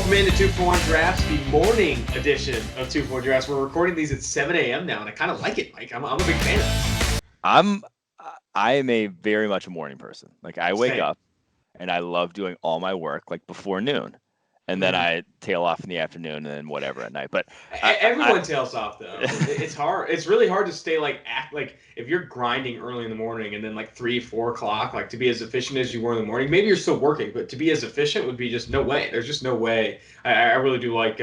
Welcome into 2-for-1 Drafts, the morning edition of 2-for-1 Drafts. We're recording these at 7 a.m. now, and I kind of like it, Mike. I'm a big fan of this. I am a very much a morning person. Like I wake Same. up and I love doing all my work like before noon. And then I tail off in the afternoon and then whatever at night. But Everyone tails off though. It's hard. It's really hard to stay like if you're grinding early in the morning and then like 3-4 o'clock, like to be as efficient as you were in the morning. Maybe you're still working, but to be as efficient would be just no way. There's just no way. I really do like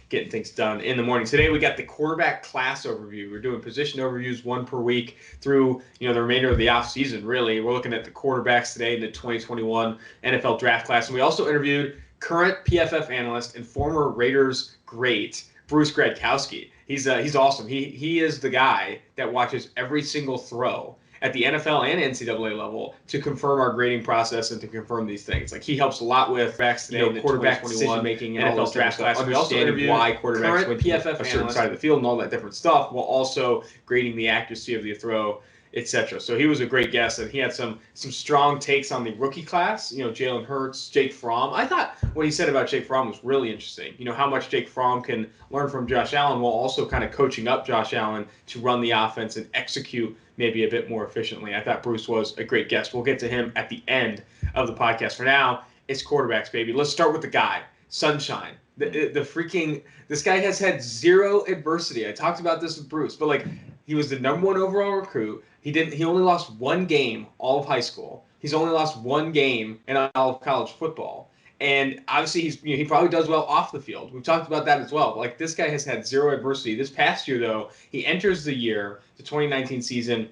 getting things done in the morning. Today we got the quarterback class overview. We're doing position overviews, one per week through the remainder of the off season. Really, we're looking at the quarterbacks today in the 2021 NFL draft class, and we also interviewed current PFF analyst and former Raiders great Bruce Gradkowski. He's awesome. He is the guy that watches every single throw at the NFL and NCAA level to confirm our grading process and to confirm these things. Like he helps a lot with quarterback decision making and NFL draft class. We also interviewed why quarterbacks went to a certain side of the field and all that different stuff, while also grading the accuracy of the throw, etc. So he was a great guest, and he had some strong takes on the rookie class. Jalen Hurts, Jake Fromm. I thought what he said about Jake Fromm was really interesting. How much Jake Fromm can learn from Josh Allen while also kind of coaching up Josh Allen to run the offense and execute maybe a bit more efficiently. I thought Bruce was a great guest. We'll get to him at the end of the podcast. For now, it's quarterbacks, baby. Let's start with the guy, Sunshine. This guy has had zero adversity. I talked about this with Bruce, but he was the #1 overall recruit. He only lost one game all of high school. He's only lost one game in all of college football. And obviously he probably does well off the field. We've talked about that as well. But this guy has had zero adversity. This past year though, he enters the 2019 season,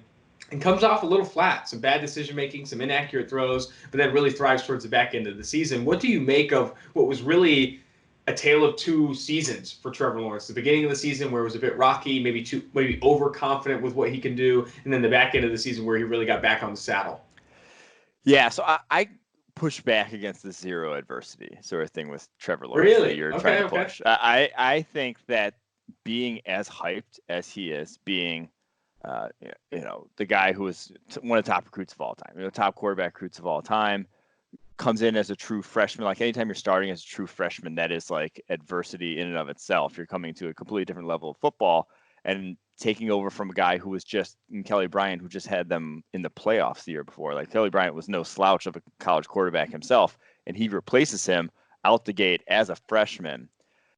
and comes off a little flat. Some bad decision making, some inaccurate throws, but then really thrives towards the back end of the season. What do you make of what was really a tale of two seasons for Trevor Lawrence? The beginning of the season where it was a bit rocky, maybe overconfident with what he can do, and then the back end of the season where he really got back on the saddle. Yeah, so I push back against the zero adversity sort of thing with Trevor Lawrence. Really? That you're trying to push. I think that being as hyped as he is, being the guy who is one of the top recruits of all time, top quarterback recruits of all time, comes in as a true freshman. Like anytime you're starting as a true freshman, that is like adversity in and of itself. You're coming to a completely different level of football and taking over from a guy who was just in Kelly Bryant, who just had them in the playoffs the year before. Like Kelly Bryant was no slouch of a college quarterback himself, and he replaces him out the gate as a freshman.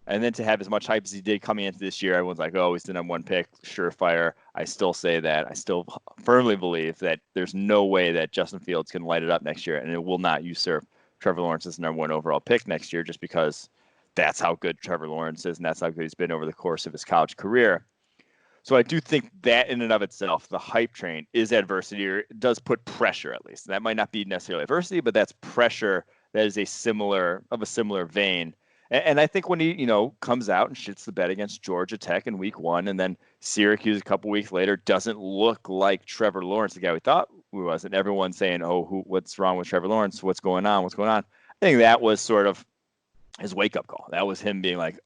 And then to have as much hype as he did coming into this year, everyone's like, oh, he's the #1 pick, surefire. I still say that. I still firmly believe that there's no way that Justin Fields can light it up next year, and it will not usurp Trevor Lawrence's #1 overall pick next year, just because that's how good Trevor Lawrence is, and that's how good he's been over the course of his college career. So I do think that in and of itself, the hype train is adversity, or it does put pressure at least. That might not be necessarily adversity, but that's pressure that is a similar vein. And I think when he, comes out and shits the bed against Georgia Tech in week 1, and then Syracuse a couple weeks later doesn't look like Trevor Lawrence, the guy we thought he was, and everyone's saying, what's wrong with Trevor Lawrence? What's going on? I think that was sort of his wake-up call. That was him being like,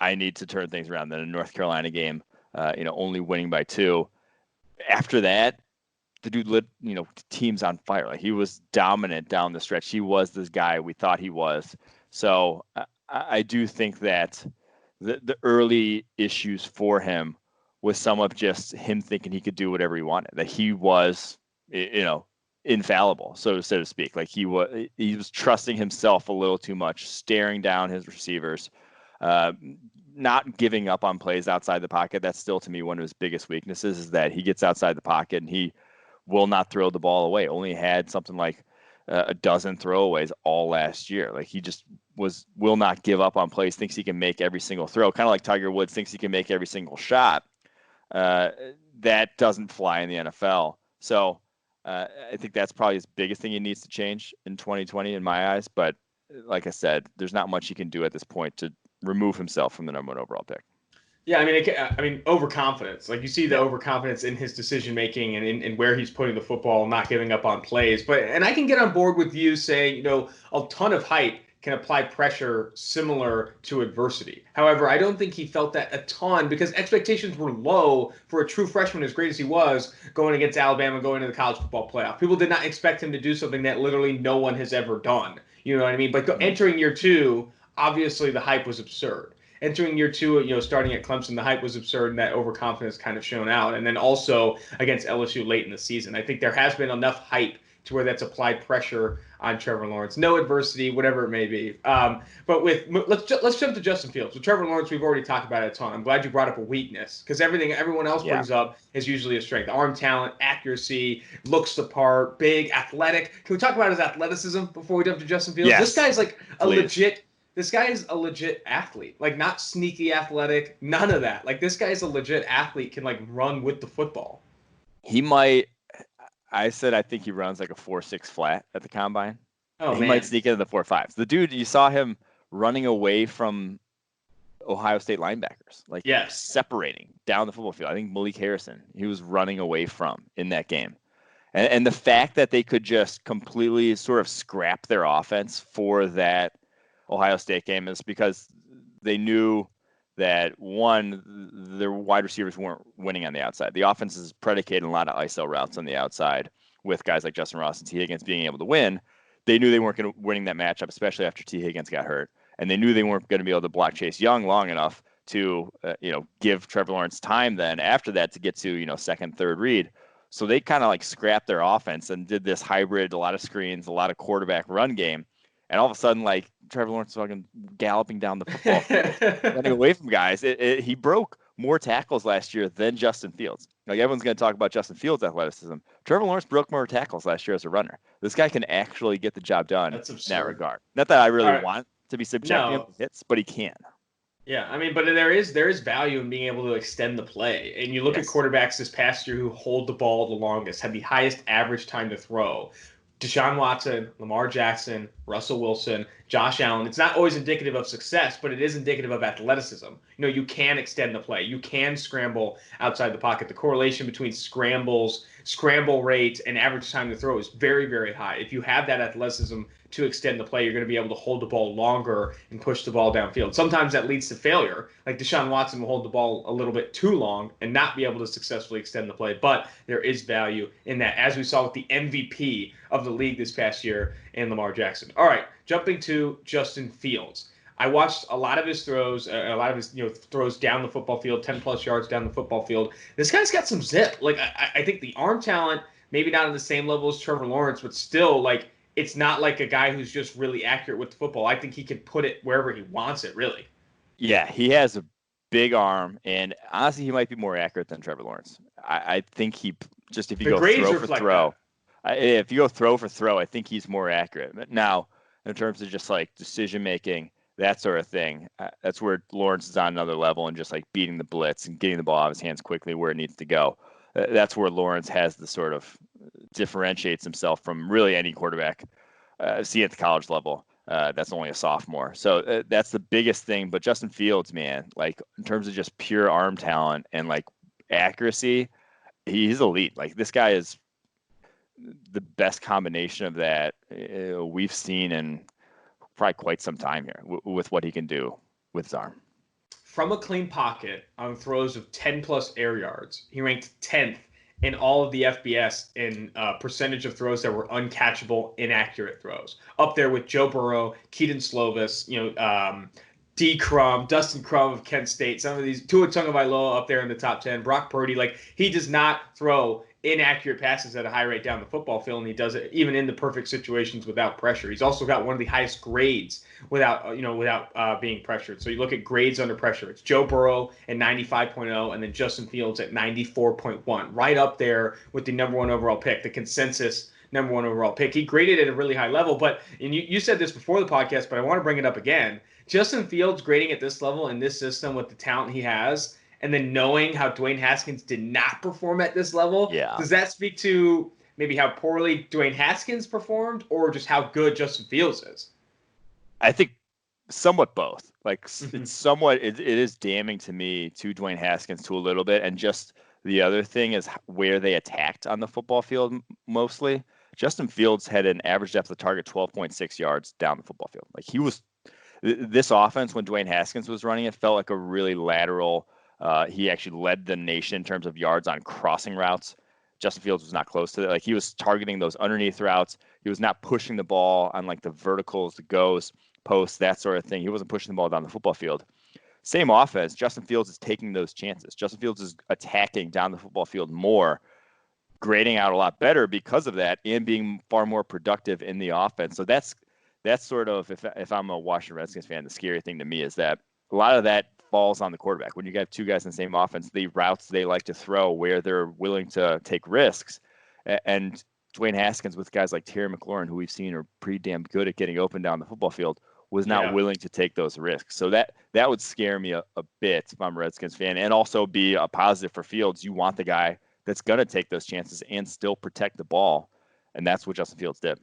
I need to turn things around. Then a North Carolina game, only winning by 2. After that, the dude lit, teams on fire. Like he was dominant down the stretch. He was this guy we thought he was. So I do think that the early issues for him was some of just him thinking he could do whatever he wanted, that he was, infallible, so to speak. Like he was trusting himself a little too much, staring down his receivers, not giving up on plays outside the pocket. That's still, to me, one of his biggest weaknesses, is that he gets outside the pocket and he will not throw the ball away. Only had something like a dozen throwaways all last year. Like he just will not give up on plays, thinks he can make every single throw, kind of like Tiger Woods thinks he can make every single shot. That doesn't fly in the NFL. So I think that's probably his biggest thing he needs to change in 2020 in my eyes. But like I said, there's not much he can do at this point to remove himself from the #1 overall pick. Yeah, I mean, overconfidence. Like you see the overconfidence in his decision making and in where he's putting the football, not giving up on plays. And I can get on board with you saying, a ton of hype can apply pressure similar to adversity. However, I don't think he felt that a ton because expectations were low for a true freshman as great as he was going against Alabama, going to the college football playoff. People did not expect him to do something that literally no one has ever done. You know what I mean? But entering year 2, obviously the hype was absurd. Entering year two, starting at Clemson, the hype was absurd, and that overconfidence kind of shown out. And then also against LSU late in the season, I think there has been enough hype to where that's applied pressure on Trevor Lawrence. No adversity, whatever it may be. But let's jump to Justin Fields. With Trevor Lawrence, we've already talked about it a ton. I'm glad you brought up a weakness because everything everyone else brings up is usually a strength. Arm talent, accuracy, looks the part, big, athletic. Can we talk about his athleticism before we jump to Justin Fields? Yes, this guy's like a please. legit. This guy is a legit athlete, like not sneaky athletic, none of that. Like this guy is a legit athlete, can like run with the football. He might. I said I think he runs like a 4.6 flat at the combine. Oh, he might sneak into the 4.5s. The dude, you saw him running away from Ohio State linebackers, like separating down the football field. I think Malik Harrison, he was running away from in that game. And the fact that they could just completely sort of scrap their offense for that Ohio State game is because they knew that, one, their wide receivers weren't winning on the outside. The offense is predicated on a lot of ISO routes on the outside with guys like Justin Ross and T. Higgins being able to win. They knew they weren't going to winning that matchup, especially after T. Higgins got hurt. And they knew they weren't going to be able to block Chase Young long enough to, give Trevor Lawrence time then after that to get to, second, third read. So they kind of like scrapped their offense and did this hybrid, a lot of screens, a lot of quarterback run game. And all of a sudden, like, Trevor Lawrence fucking galloping down the football field, running away from guys. He broke more tackles last year than Justin Fields. Like, everyone's going to talk about Justin Fields' athleticism. Trevor Lawrence broke more tackles last year as a runner. This guy can actually get the job done in that regard. Not that I really want to be subjecting him to hits, but he can. Yeah, I mean, but there is value in being able to extend the play. And you look at quarterbacks this past year who hold the ball the longest, have the highest average time to throw. Deshaun Watson, Lamar Jackson, Russell Wilson, Josh Allen. It's not always indicative of success, but it is indicative of athleticism. You can extend the play. You can scramble outside the pocket. The correlation between scramble rate, and average time to throw is very, very high. If you have that athleticism to extend the play, you're going to be able to hold the ball longer and push the ball downfield. Sometimes that leads to failure. Like Deshaun Watson will hold the ball a little bit too long and not be able to successfully extend the play. But there is value in that, as we saw with the MVP of the league this past year in Lamar Jackson. All right, jumping to Justin Fields. I watched a lot of his throws, throws down the football field, 10-plus yards down the football field. This guy's got some zip. Like, I think the arm talent, maybe not on the same level as Trevor Lawrence, but still, like, it's not like a guy who's just really accurate with the football. I think he can put it wherever he wants it, really. Yeah, he has a big arm, and honestly, he might be more accurate than Trevor Lawrence. I think if you go throw for throw, if you go throw for throw, I think he's more accurate. But now, in terms of just like decision making, that sort of thing, that's where Lawrence is on another level and just like beating the blitz and getting the ball out of his hands quickly where it needs to go. That's where Lawrence has the sort of differentiates himself from really any quarterback see at the college level. That's only a sophomore. So that's the biggest thing. But Justin Fields, man, like in terms of just pure arm talent and like accuracy, he's elite. Like this guy is the best combination of that we've seen in probably quite some time here with what he can do with his arm. From a clean pocket on throws of 10-plus air yards, he ranked 10th in all of the FBS in percentage of throws that were uncatchable, inaccurate throws. Up there with Joe Burrow, Keaton Slovis, D. Crum, Dustin Crum of Kent State, some of these, Tua Tagovailoa up there in the top 10, Brock Purdy. Like, he does not throw inaccurate passes at a high rate down the football field, and he does it even in the perfect situations without pressure. He's also got one of the highest grades without being pressured. So you look at grades under pressure. It's Joe Burrow at 95.0 and then Justin Fields at 94.1, right up there with the number one overall pick, the consensus number one overall pick. He graded at a really high level, and you said this before the podcast, but I want to bring it up again. Justin Fields grading at this level in this system with the talent he has, and then knowing how Dwayne Haskins did not perform at this level, does that speak to maybe how poorly Dwayne Haskins performed or just how good Justin Fields is? I think somewhat both. Like it's somewhat, it is damning to me to Dwayne Haskins to a little bit. And just the other thing is where they attacked on the football field mostly. Justin Fields had an average depth of target 12.6 yards down the football field. Like this offense, when Dwayne Haskins was running it, felt like a really lateral. He actually led the nation in terms of yards on crossing routes. Justin Fields was not close to that. Like he was targeting those underneath routes. He was not pushing the ball on like the verticals, the goes. post, that sort of thing. He wasn't pushing the ball down the football field. Same offense. Justin Fields is taking those chances. Justin Fields is attacking down the football field more, grading out a lot better because of that, and being far more productive in the offense. So that's sort of, if I'm a Washington Redskins fan, the scary thing to me is that a lot of that falls on the quarterback. When you got two guys in the same offense, the routes they like to throw, where they're willing to take risks, and Dwayne Haskins with guys like Terry McLaurin, who we've seen are pretty damn good at getting open down the football field, was not willing to take those risks. So that would scare me a bit if I'm a Redskins fan, and also be a positive for Fields. You want the guy that's going to take those chances and still protect the ball, and that's what Justin Fields did.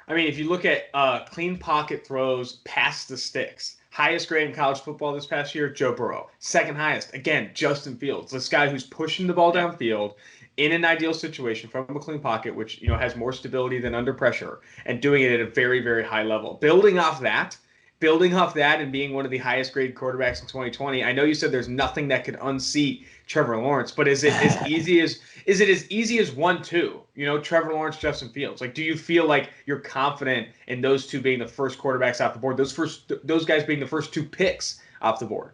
I mean, if you look at clean pocket throws past the sticks, highest grade in college football this past year, Joe Burrow. Second highest, again, Justin Fields. This guy who's pushing the ball downfield in an ideal situation from a clean pocket, which has more stability than under pressure, and doing it at a very, very high level. Building off that and being one of the highest graded quarterbacks in 2020. I know you said there's nothing that could unseat Trevor Lawrence, but is it as easy as 1-2? Trevor Lawrence, Justin Fields. Like, do you feel like you're confident in those two being the first quarterbacks off the board? Those guys being the first two picks off the board?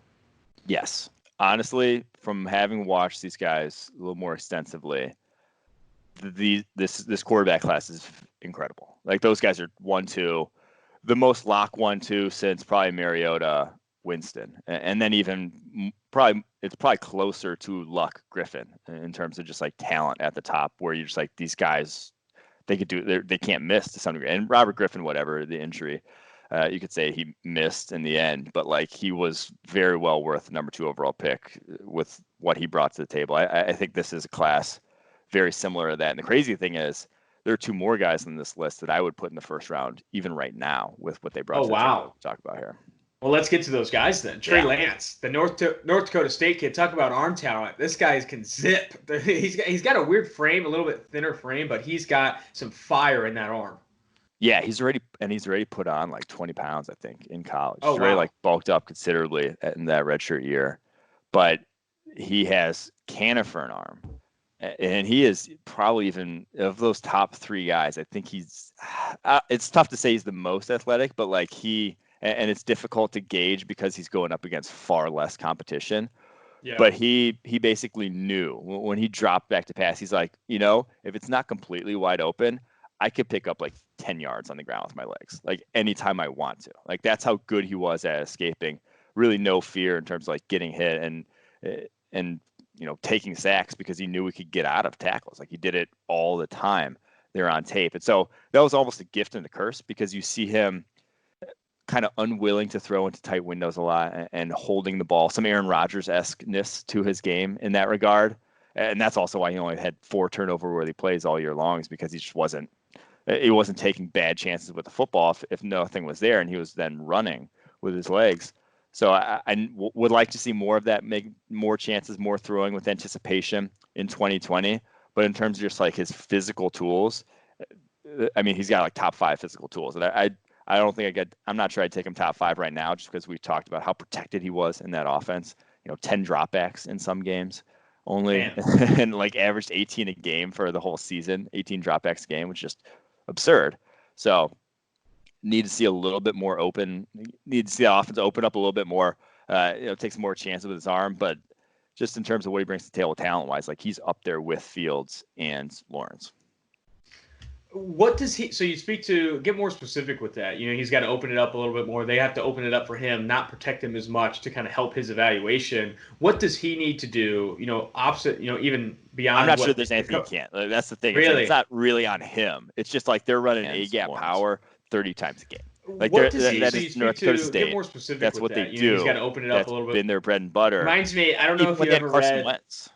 Yes. Honestly, from having watched these guys a little more extensively, this quarterback class is incredible. Like, those guys are 1-2. The most lock 1-2 since probably Mariota, Winston, and then even it's probably closer to Luck, Griffin in terms of just like talent at the top, where you're just like, these guys, they can't miss to some degree. And Robert Griffin, whatever the injury, you could say he missed in the end, but like, he was very well worth the number 2 overall pick with what he brought to the table. I think this is a class very similar to that. And the crazy thing is, there are 2 more guys on this list that I would put in the first round, even right now, with what they brought to the table to talk about here. Well, let's get to those guys then. Trey Lance, the North Dakota State kid. Talk about arm talent. This guy can zip. He's got a weird frame, a little bit thinner frame, but he's got some fire in that arm. Yeah, he's already put on like 20 pounds, I think, in college. He's already like bulked up considerably in that redshirt year, but he has cannon for an arm. And he is probably, even of those top 3 guys, I think he's it's tough to say he's the most athletic, but like and it's difficult to gauge because he's going up against far less competition. Yeah. But he basically knew when he dropped back to pass, he's like, if it's not completely wide open, I could pick up like 10 yards on the ground with my legs, like anytime I want to. Like, that's how good he was at escaping. Really no fear in terms of like getting hit and taking sacks, because he knew he could get out of tackles. Like, he did it all the time. They're on tape. And so that was almost a gift and a curse, because you see him kind of unwilling to throw into tight windows a lot and holding the ball, some Aaron Rodgers-esque-ness to his game in that regard. And that's also why he only had 4 turnover-worthy plays all year long, is because he wasn't taking bad chances with the football if nothing was there, and he was then running with his legs. So I would like to see more of that, make more chances, more throwing with anticipation in 2020. But in terms of just like his physical tools, I mean, he's got like top 5 physical tools. And I don't think I'm not sure I'd take him top 5 right now, just because we talked about how protected he was in that offense. 10 dropbacks in some games only, and like averaged 18 a game for the whole season, 18 dropbacks a game, which is just absurd. So need to see a little bit more open. Need to see the offense open up a little bit more. Take some more chances with his arm, but just in terms of what he brings to the table talent-wise, like, he's up there with Fields and Lawrence. What does he? So you get more specific with that. He's got to open it up a little bit more. They have to open it up for him, not protect him as much, to kind of help his evaluation. What does he need to do? Opposite. Even beyond. I'm not sure there's anything he can't. That's the thing. Really? It's not really on him. It's just like they're running A-gap power 30 times a game. Like, what does he? That So is North Dakota State. Get more specific. That's with what that. they do. He's got to open it up a little bit. That's been their bread and butter. Reminds me. I don't know if you ever Carson read. Wentz,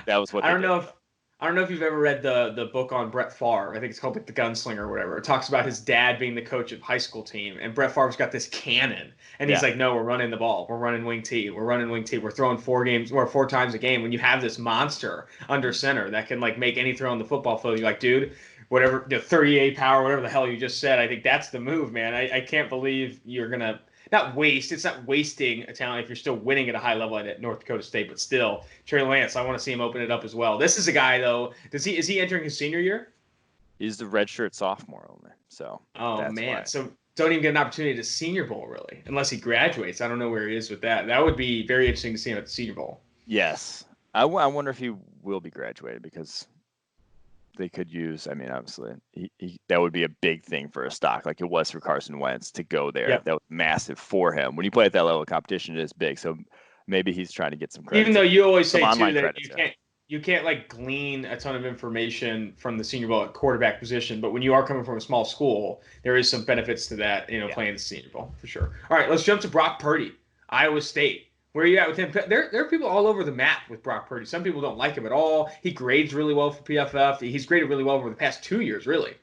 that was what. I don't know if you've ever read the book on Brett Favre. I think it's called like The Gunslinger or whatever. It talks about his dad being the coach of high school team, and Brett Favre's got this cannon, and he's like, "No, we're running the ball. We're running wing T. We're running wing T. We're throwing 4 times a game." When you have this monster under center that can like make any throw on the football field, you're like, dude, whatever, 38 power, whatever the hell you just said. I think that's the move, man. I can't believe you're gonna. It's not wasting a talent if you're still winning at a high level at North Dakota State, but still, Trey Lance, I want to see him open it up as well. This is a guy, though, is he entering his senior year? He's the redshirt sophomore only, so. Oh, man. Why. So don't even get an opportunity to Senior Bowl, really, unless he graduates. I don't know where he is with that. That would be very interesting to see him at the Senior Bowl. Yes. I wonder if he will be graduated because they could use, I mean, obviously, that would be a big thing for a stock, like it was for Carson Wentz to go there. Yep. That was massive for him. When you play at that level of competition, it is big. So maybe he's trying to get some credit. Even though you always say, too, that credits, you can't like glean a ton of information from the Senior Bowl at quarterback position, but when you are coming from a small school, there is some benefits to that, playing the Senior Bowl for sure. All right, let's jump to Brock Purdy, Iowa State. Where are you at with him? There are people all over the map with Brock Purdy. Some people don't like him at all. He grades really well for PFF. He's graded really well over the past 2 years, really.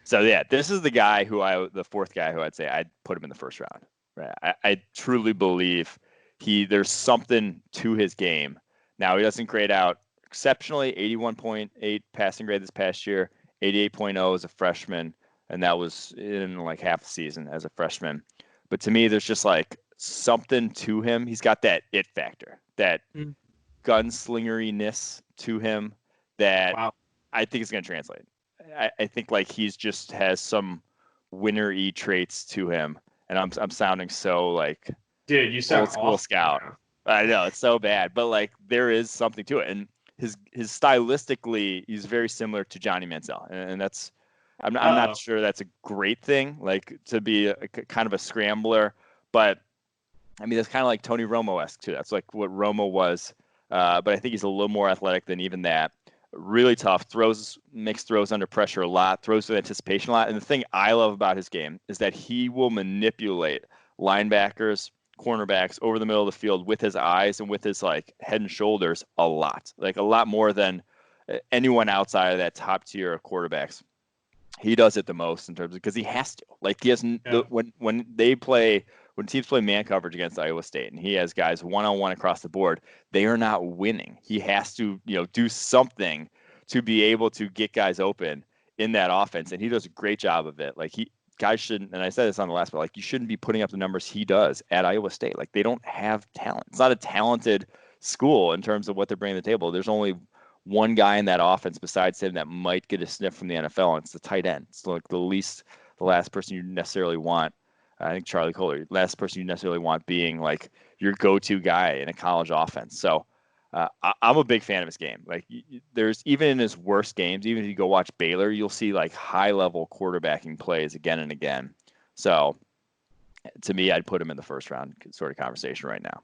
So yeah, this is the guy the fourth guy who I'd say I'd put him in the first round. Right? I truly believe there's something to his game. Now he doesn't grade out exceptionally. 81.8 passing grade this past year, 88.0 as a freshman, and that was in like half the season as a freshman. But to me, there's just like something to him. He's got that it factor, that gunslingeriness to him that I think is going to translate. I think like he's just has some winner-y traits to him, and I'm sounding so like dude, you sound old school scout. I know it's so bad, but like there is something to it, and his stylistically, he's very similar to Johnny Manziel, and that's I'm not sure that's a great thing, like to be a kind of a scrambler, but I mean that's kind of like Tony Romo-esque too. That's like what Romo was, but I think he's a little more athletic than even that. Really tough, makes throws under pressure a lot, throws with anticipation a lot. And the thing I love about his game is that he will manipulate linebackers, cornerbacks over the middle of the field with his eyes and with his like head and shoulders a lot more than anyone outside of that top tier of quarterbacks. He does it the most in terms of because he has to. Like he has when teams play man coverage against Iowa State and he has guys one-on-one across the board, they are not winning. He has to, do something to be able to get guys open in that offense. And he does a great job of it. Like guys shouldn't, and I said this on the last, but like you shouldn't be putting up the numbers he does at Iowa State. Like they don't have talent. It's not a talented school in terms of what they're bringing to the table. There's only one guy in that offense besides him that might get a sniff from the NFL, and it's the tight end. It's like the last person you necessarily want. I think Charlie Kohler, last person you necessarily want being like your go-to guy in a college offense. So I'm a big fan of his game. Like there's even in his worst games, even if you go watch Baylor, you'll see like high-level quarterbacking plays again and again. So to me, I'd put him in the first round sort of conversation right now.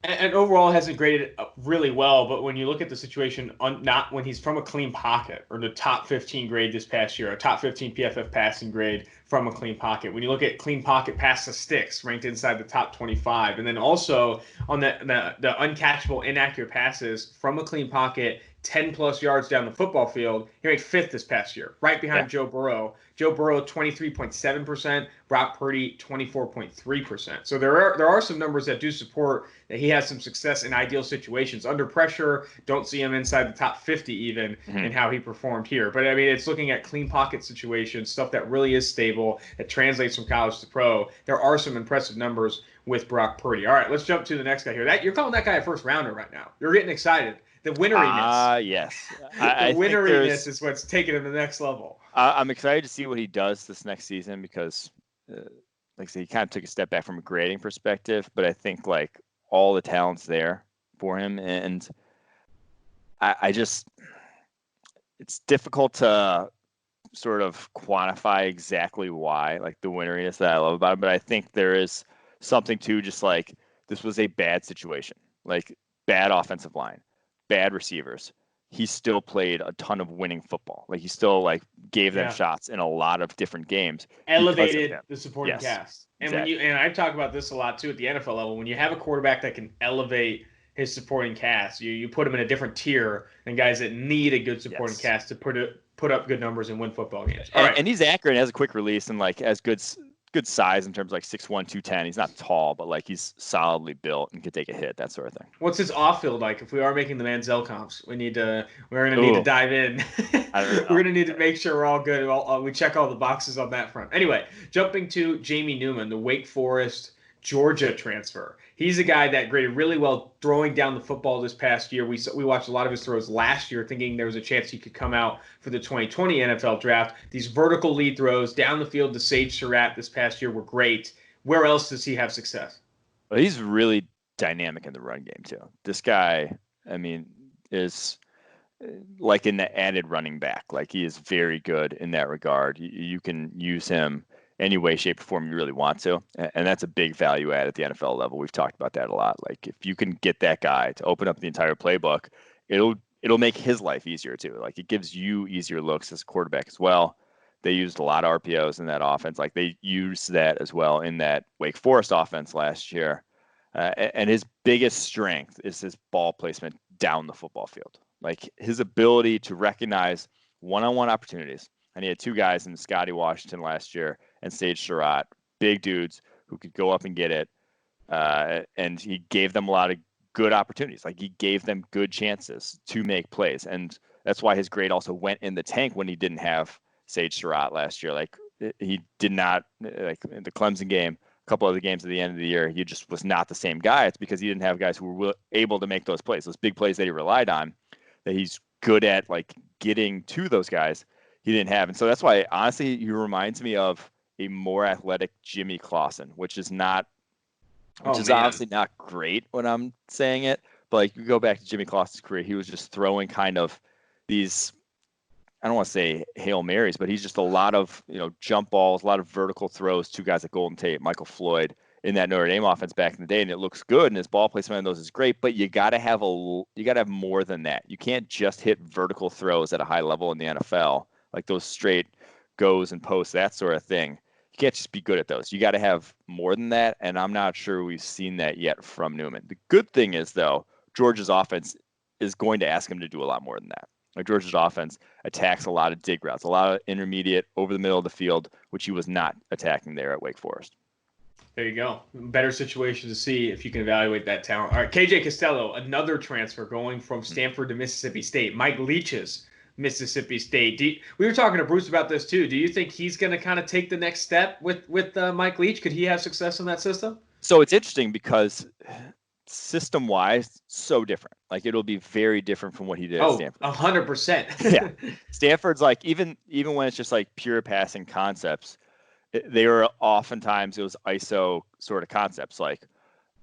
And overall hasn't graded really well, but when you look at the situation, not when he's from a clean pocket or the top 15 grade this past year, a top 15 PFF passing grade from a clean pocket. When you look at clean pocket past the sticks, ranked inside the top 25, and then also on the uncatchable inaccurate passes from a clean pocket, 10 plus yards down the football field, he ranked 5th this past year, right behind Joe Burrow. Joe Burrow 23.7%, Brock Purdy 24.3%. So there are some numbers that do support that he has some success in ideal situations. Under pressure, don't see him inside the top 50 even in how he performed here. But I mean, it's looking at clean pocket situations, stuff that really is stable, that translates from college to pro. There are some impressive numbers with Brock Purdy. All right, let's jump to the next guy here. You're calling that guy a first rounder right now. You're getting excited. The winneriness. Yes. The winneriness is what's taking him to the next level. I'm excited to see what he does this next season because, like I said, he kind of took a step back from a grading perspective, but I think like all the talent's there for him. And I just, it's difficult to sort of quantify exactly why, like the winneriness that I love about him. But I think there is something to just like, this was a bad situation, like bad offensive line, bad receivers. He still played a ton of winning football. Like he still like gave them shots in a lot of different games. Elevated the supporting cast. And exactly. and I talk about this a lot too at the NFL level. When you have a quarterback that can elevate his supporting cast, you put him in a different tier than guys that need a good supporting cast to put up good numbers and win football games. All right. And he's accurate, has a quick release, and like has good size in terms of like 6'1", 210. He's not tall, but like he's solidly built and can take a hit, that sort of thing. What's his off field like? If we are making the Manziel comps, we're gonna need to dive in. We're gonna need to make sure we're all good. We check all the boxes on that front. Anyway, jumping to Jamie Newman, the Wake Forest Georgia transfer. He's a guy that graded really well throwing down the football this past year. We watched a lot of his throws last year, thinking there was a chance he could come out for the 2020 NFL draft. These vertical lead throws down the field to Sage Surratt this past year were great. Where else does he have success? Well, he's really dynamic in the run game too. This guy, I mean, is like an added running back. Like he is very good in that regard. You can use him any way, shape, or form you really want to, and that's a big value add at the NFL level. We've talked about that a lot. Like if you can get that guy to open up the entire playbook, it'll make his life easier too. Like it gives you easier looks as a quarterback as well. They used a lot of RPOs in that offense. Like they used that as well in that Wake Forest offense last year. And his biggest strength is his ball placement down the football field. Like his ability to recognize one-on-one opportunities. And he had two guys in Scotty Washington last year and Sage Surratt, big dudes who could go up and get it. And he gave them a lot of good opportunities. Like he gave them good chances to make plays. And that's why his grade also went in the tank when he didn't have Sage Surratt last year. Like he did not, like in the Clemson game, a couple of the games at the end of the year, he just was not the same guy. It's because he didn't have guys who were able to make those plays, those big plays that he relied on, that he's good at, like getting to those guys he didn't have. And so that's why, honestly, he reminds me of a more athletic Jimmy Clausen, which is obviously not great when I'm saying it. But like you go back to Jimmy Clausen's career, he was just throwing kind of these, I don't want to say Hail Marys, but he's just a lot of, jump balls, a lot of vertical throws to guys like Golden Tate, Michael Floyd in that Notre Dame offense back in the day. And it looks good. And his ball placement on those is great, but you got to have more than that. You can't just hit vertical throws at a high level in the NFL, like those straight goes and posts, that sort of thing. You can't just be good at those. You got to have more than that. And I'm not sure we've seen that yet from Newman. The good thing is, though, Georgia's offense is going to ask him to do a lot more than that. Like Georgia's offense attacks a lot of dig routes, a lot of intermediate over the middle of the field, which he was not attacking there at Wake Forest. There you go. Better situation to see if you can evaluate that talent. All right, KJ Costello, another transfer going from Stanford to Mississippi State. Mike Leach's Mississippi State. We were talking to Bruce about this too. Do you think he's going to kind of take the next step with Mike Leach? Could he have success in that system? So it's interesting because system-wise, so different. Like it'll be very different from what he did at Stanford. 100%. Yeah, Stanford's like even when it's just like pure passing concepts, they were oftentimes it was ISO sort of concepts, like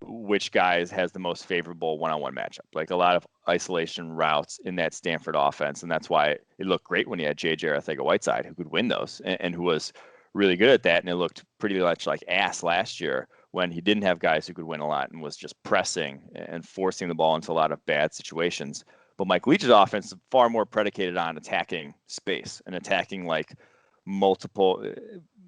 which guys has the most favorable one-on-one matchup. Like a lot of isolation routes in that Stanford offense, and that's why it looked great when he had J.J. Arcega-Whiteside, who could win those and who was really good at that. And it looked pretty much like ass last year when he didn't have guys who could win a lot and was just pressing and forcing the ball into a lot of bad situations. But Mike Leach's offense is far more predicated on attacking space and attacking like multiple,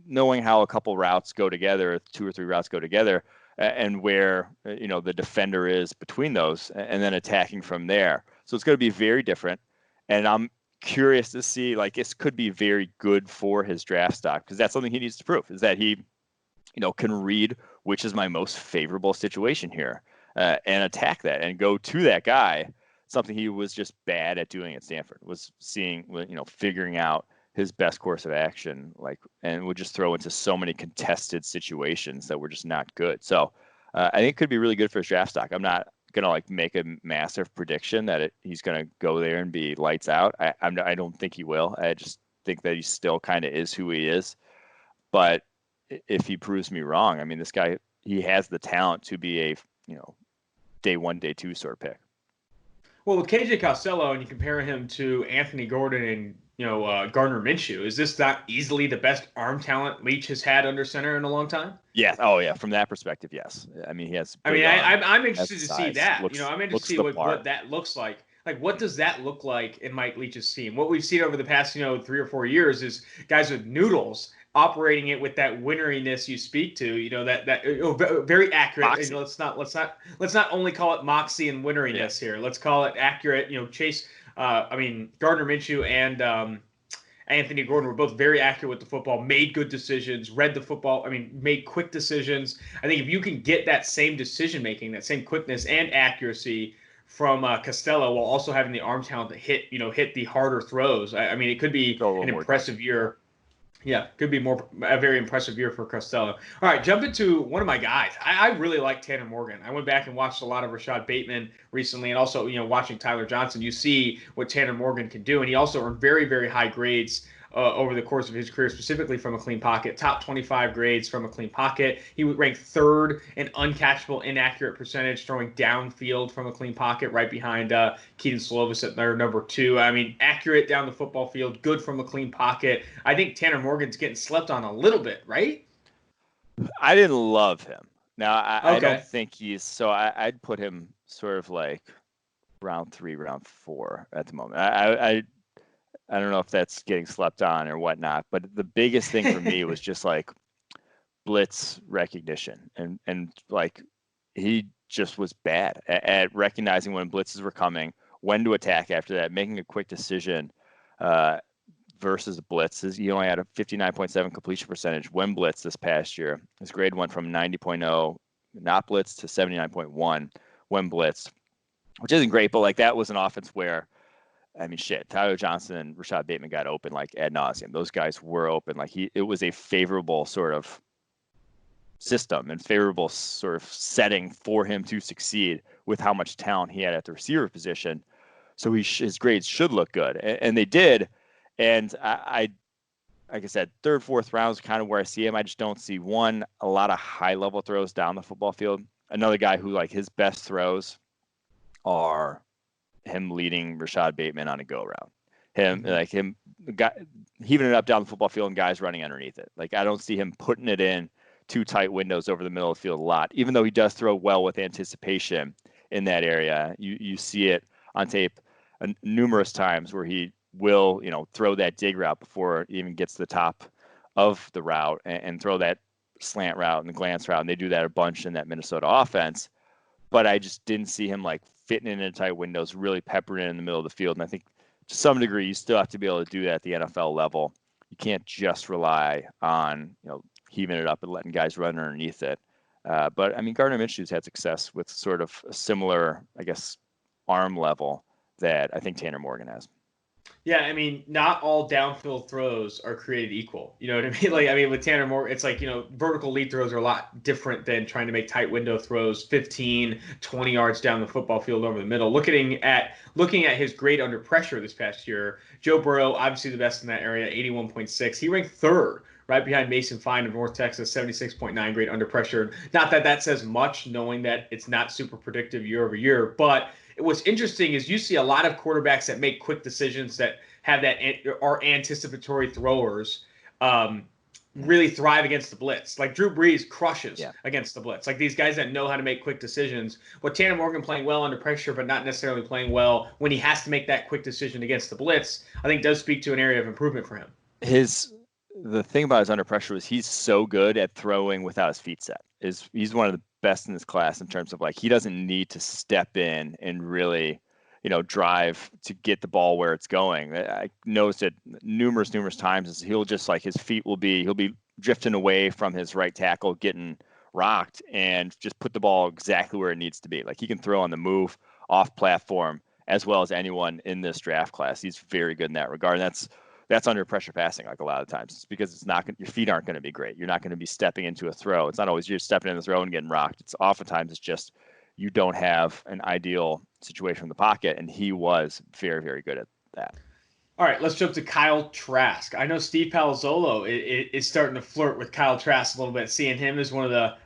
knowing how a couple routes go together, 2 or 3 routes go together, and where the defender is between those, and then attacking from there. So it's going to be very different. And I'm curious to see, like, this could be very good for his draft stock, because that's something he needs to prove, is that he can read which is my most favorable situation here, and attack that and go to that guy. Something he was just bad at doing at Stanford, was figuring out his best course of action, and would just throw into so many contested situations that were just not good. So I think it could be really good for his draft stock. I'm not going to make a massive prediction that he's going to go there and be lights out. I don't think he will. I just think that he still kind of is who he is. But if he proves me wrong, I mean, this guy, he has the talent to be a, day 1, day 2 sort of pick. Well, with KJ Costello, and you compare him to Anthony Gordon and Gardner Minshew, is this not easily the best arm talent Leach has had under center in a long time? Yeah. Oh, yeah. From that perspective, yes. I mean, he has. I'm interested to see that. I'm interested to see what that looks like. Like, what does that look like in Mike Leach's team? What we've seen over the past, 3 or 4 years is guys with noodles operating it with that winneriness you speak to. That very accurate. Let's not only call it moxie and winneriness here. Let's call it accurate. Chase. Gardner Minshew and Anthony Gordon were both very accurate with the football, made good decisions, read the football. Made quick decisions. I think if you can get that same decision making, that same quickness and accuracy from Costello, while also having the arm talent to hit the harder throws, it could be an impressive year Yeah, could be a very impressive year for Costello. All right, jump into one of my guys. I really like Tanner Morgan. I went back and watched a lot of Rashad Bateman recently, and also watching Tyler Johnson. You see what Tanner Morgan can do, and he also earned very very high grades over the course of his career, specifically from a clean pocket. Top 25 grades from a clean pocket. He ranked third in uncatchable inaccurate percentage, throwing downfield from a clean pocket, right behind Keaton Slovis at their number two. I mean, accurate down the football field, good from a clean pocket. I think Tanner Morgan's getting slept on a little bit, right? I didn't love him. Now, I don't Okay. think he's so. I'd put him sort of like round 3, round 4 at the moment. I don't know if that's getting slept on or whatnot, but the biggest thing for me was just like blitz recognition and like he just was bad at recognizing when blitzes were coming, when to attack after that, making a quick decision versus the blitzes. He only had a 59.7 completion percentage when blitzed this past year. His grade went from 90.0 not blitzed to 79.1 when blitzed, which isn't great, but like that was an offense where I mean, shit, Tyler Johnson and Rashad Bateman got open like ad nauseum. Those guys were open. Like it was a favorable sort of system and favorable sort of setting for him to succeed with how much talent he had at the receiver position. So his grades should look good, and they did. And I, like I said, third, fourth round is kind of where I see him. I just don't see a lot of high level throws down the football field. Another guy who like his best throws are him leading Rashad Bateman on a go route. Him heaving it up down the football field and guys running underneath it. Like I don't see him putting it in too tight windows over the middle of the field a lot, even though he does throw well with anticipation in that area. You see it on tape numerous times where he will, throw that dig route before it even gets to the top of the route and throw that slant route and the glance route. And they do that a bunch in that Minnesota offense. But I just didn't see him like fitting in tight windows, really peppering in the middle of the field. And I think to some degree, you still have to be able to do that at the NFL level. You can't just rely on, heaving it up and letting guys run underneath it. But I mean, Gardner Minshew's had success with sort of a similar, I guess, arm level that I think Tanner Morgan has. Yeah, I mean, not all downfield throws are created equal. You know what I mean? Like, I mean, with Tanner Moore, it's like, vertical lead throws are a lot different than trying to make tight window throws 15, 20 yards down the football field over the middle. Looking at his grade under pressure this past year, Joe Burrow, obviously the best in that area, 81.6. He ranked third right behind Mason Fine of North Texas, 76.9 grade under pressure. Not that that says much, knowing that it's not super predictive year over year, but what's interesting is you see a lot of quarterbacks that make quick decisions that have that are anticipatory throwers really thrive against the blitz. Like Drew Brees crushes against the blitz. Like these guys that know how to make quick decisions. What Tanner Morgan playing well under pressure, but not necessarily playing well when he has to make that quick decision against the blitz, I think does speak to an area of improvement for him. The thing about his under pressure is he's so good at throwing without his feet set. He's one of the best in this class in terms of like he doesn't need to step in and really, drive to get the ball where it's going. I noticed it numerous times. Is he'll just like he'll be drifting away from his right tackle, getting rocked, and just put the ball exactly where it needs to be. Like he can throw on the move, off platform, as well as anyone in this draft class. He's very good in that regard. And that's under pressure passing like a lot of times. It's because your feet aren't going to be great. You're not going to be stepping into a throw. It's not always you're stepping in the throw and getting rocked. It's oftentimes it's just you don't have an ideal situation in the pocket, and he was very, very good at that. All right, let's jump to Kyle Trask. I know Steve Palazzolo is starting to flirt with Kyle Trask a little bit, seeing him as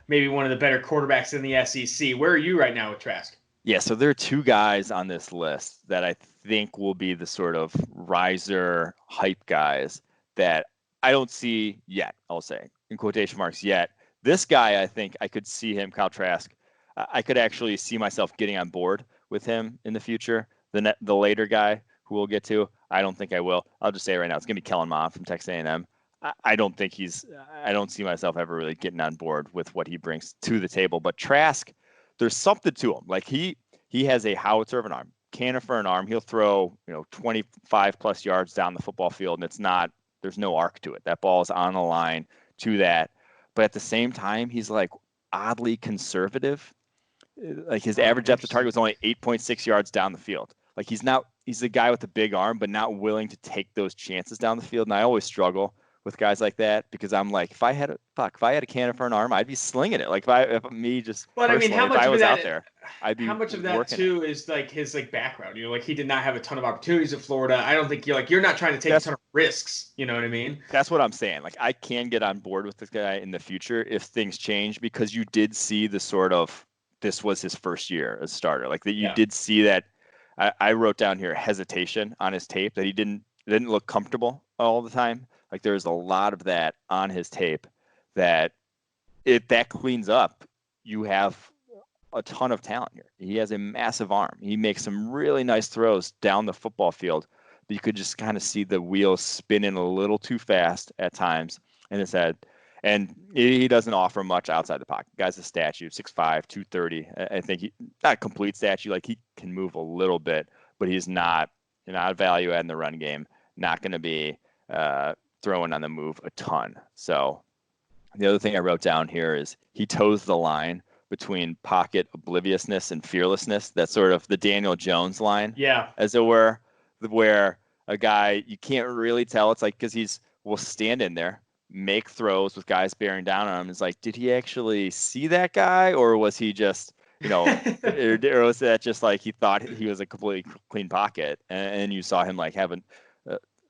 maybe one of the better quarterbacks in the SEC. Where are you right now with Trask? Yeah, so there are two guys on this list that I think will be the sort of riser hype guys that I don't see yet, I'll say, in quotation marks yet. This guy, I think I could see him, Kyle Trask. I could actually see myself getting on board with him in the future. The later guy who we'll get to, I don't think I will. I'll just say it right now, it's going to be Kellen Mond from Texas A&M. I don't see myself ever really getting on board with what he brings to the table. But Trask, there's something to him. Like he has a howitzer of an arm, cannon for an arm. He'll throw 25 plus yards down the football field, and there's no arc to it. That ball is on the line to that. But at the same time, he's like oddly conservative. Like his average depth of target was only 8.6 yards down the field. Like he's the guy with the big arm, but not willing to take those chances down the field. And I always struggle with guys like that, because I'm like, if I had a cannon for an arm, I'd be slinging it. Like if me just But I mean, personally, if I was out there, I'd be how much of that working it. too is like his like background? You know, like he did not have a ton of opportunities at Florida. I don't think you're not trying to take a That's ton of risks. You know what I mean? that's what I'm saying. Like I can get on board with this guy in the future if things change, because you did see the sort of, this was his first year as starter. Like that you Yeah. did see that. I wrote down here hesitation on his tape, that he didn't look comfortable all the time. Like there's a lot of that on his tape, that if that cleans up, you have a ton of talent here. He has a massive arm. He makes some really nice throws down the football field, but you could just kind of see the wheels spinning a little too fast at times in his head. And he doesn't offer much outside the pocket. Guy's a statue, 6'5", 230. I think not a complete statue. Like he can move a little bit, but he's not a value add in the run game. Not going to be throwing on the move a ton. So the other thing I wrote down here is he toes the line between pocket obliviousness and fearlessness. That's sort of the Daniel Jones line, Yeah. as it were, where a guy, you can't really tell. It's like, because will stand in there, make throws with guys bearing down on him. It's like, did he actually see that guy, or was he just, or was that just like he thought he was a completely clean pocket, and you saw him like having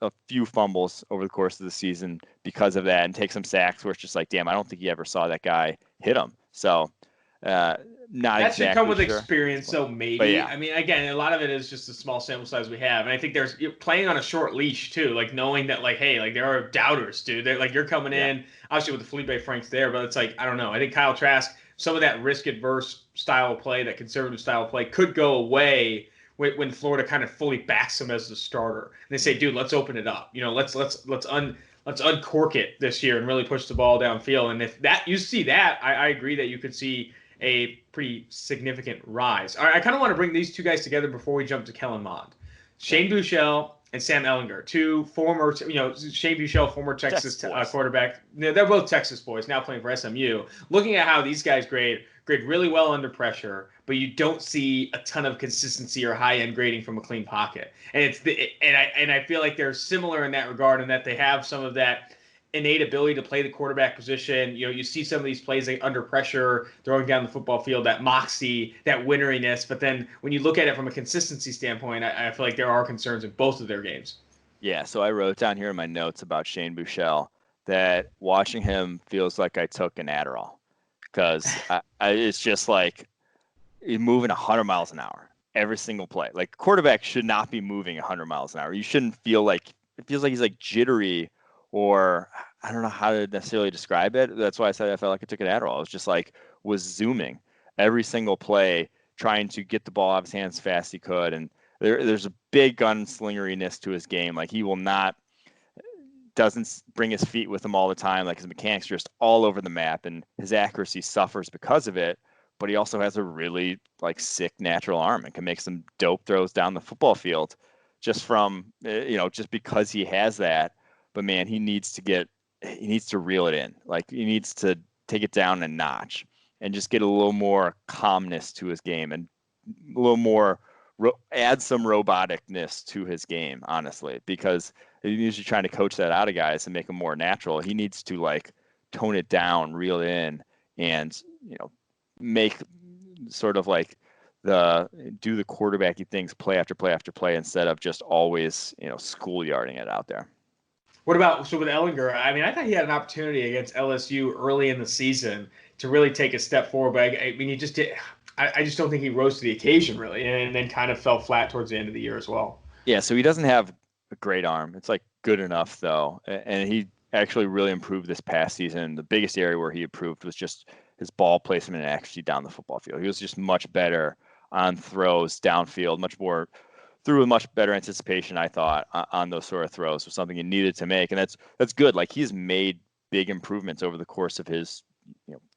a few fumbles over the course of the season because of that, and take some sacks where it's just like, damn, I don't think he ever saw that guy hit him. So not that exactly should come with sure. experience, so maybe. But yeah. I mean, again, a lot of it is just the small sample size we have, and I think you're playing on a short leash too, like knowing that, like, hey, like there are doubters, dude. They're like, you're coming in, obviously with the Felipe Franks there, but it's like, I don't know. I think Kyle Trask, some of that risk adverse style of play, that conservative style of play, could go away when Florida kind of fully backs him as the starter, and they say, dude, let's open it up. Let's uncork it this year and really push the ball downfield. And if that you see that, I agree that you could see a pretty significant rise. All right, I kind of want to bring these two guys together before we jump to Kellen Mond. Shane Buechele and Sam Ehlinger, two former, Shane Buechele, former Texas quarterback. They're both Texas boys, now playing for SMU. Looking at how these guys grade really well under pressure, but you don't see a ton of consistency or high-end grading from a clean pocket. And I feel like they're similar in that regard, in that they have some of that innate ability to play the quarterback position. You see some of these plays like under pressure, throwing down the football field, that moxie, that winneriness. But then when you look at it from a consistency standpoint, I feel like there are concerns in both of their games. Yeah, so I wrote down here in my notes about Shane Buechele that watching him feels like I took an Adderall, because it's just like he's moving 100 miles an hour every single play. Like quarterback should not be moving 100 miles an hour. You shouldn't feel like, it feels like he's like jittery, or I don't know how to necessarily describe it. That's why I said I felt like I took an Adderall. It was just like, was zooming every single play, trying to get the ball out of his hands as fast as he could. And there's a big gunslingeriness to his game. Like he doesn't bring his feet with him all the time. Like his mechanics are just all over the map, and his accuracy suffers because of it. But he also has a really like sick natural arm and can make some dope throws down the football field just from, just because he has that. But man, he needs to reel it in. Like he needs to take it down a notch and just get a little more calmness to his game, and a little more add some roboticness to his game, honestly, because he's usually trying to coach that out of guys and make them more natural. He needs to like tone it down, reel it in, and make sort of like do the quarterbacky things play after play after play, instead of just always schoolyarding it out there. What about with Ehlinger? I mean, I thought he had an opportunity against LSU early in the season to really take a step forward, but I mean, he just did. I just don't think he rose to the occasion really, and then kind of fell flat towards the end of the year as well. Yeah, so he doesn't have a great arm. It's like good enough though, and he actually really improved this past season. The biggest area where he improved was just his ball placement and accuracy down the football field. He was just much better on throws downfield, threw with much better anticipation, I thought, on those sort of throws. Was something he needed to make, and that's good. Like he's made big improvements over the course of his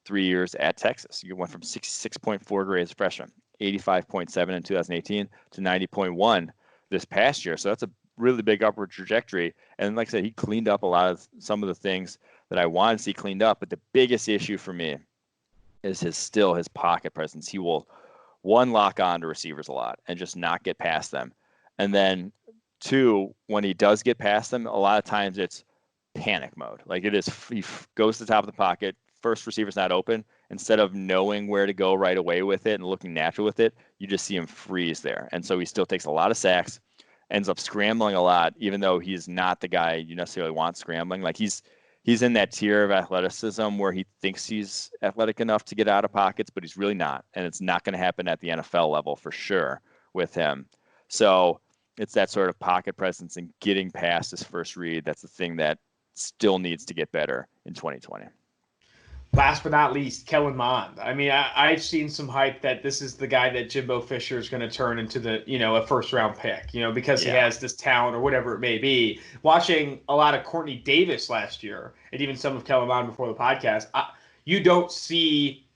3 years at Texas. He went from 66.4 grade as a freshman, 85.7 in 2018 to 90.1 this past year. So that's a really big upward trajectory. And like I said, he cleaned up a lot of some of the things that I wanted to see cleaned up. But the biggest issue for me is his pocket presence. He will, one, lock on to receivers a lot and just not get past them. And then two, when he does get past them, a lot of times it's panic mode. Like it is, he goes to the top of the pocket, first receiver's not open. Instead of knowing where to go right away with it and looking natural with it, you just see him freeze there. And so he still takes a lot of sacks, ends up scrambling a lot, even though he's not the guy you necessarily want scrambling. Like he's in that tier of athleticism where he thinks he's athletic enough to get out of pockets, but he's really not. And it's not going to happen at the NFL level for sure with him. So it's that sort of pocket presence and getting past his first read. That's the thing that still needs to get better in 2020. Last but not least, Kellen Mond. I mean, I've seen some hype that this is the guy that Jimbo Fisher is going to turn into a first round pick, because he has this talent or whatever it may be. Watching a lot of Courtney Davis last year and even some of Kellen Mond before the podcast, I don't see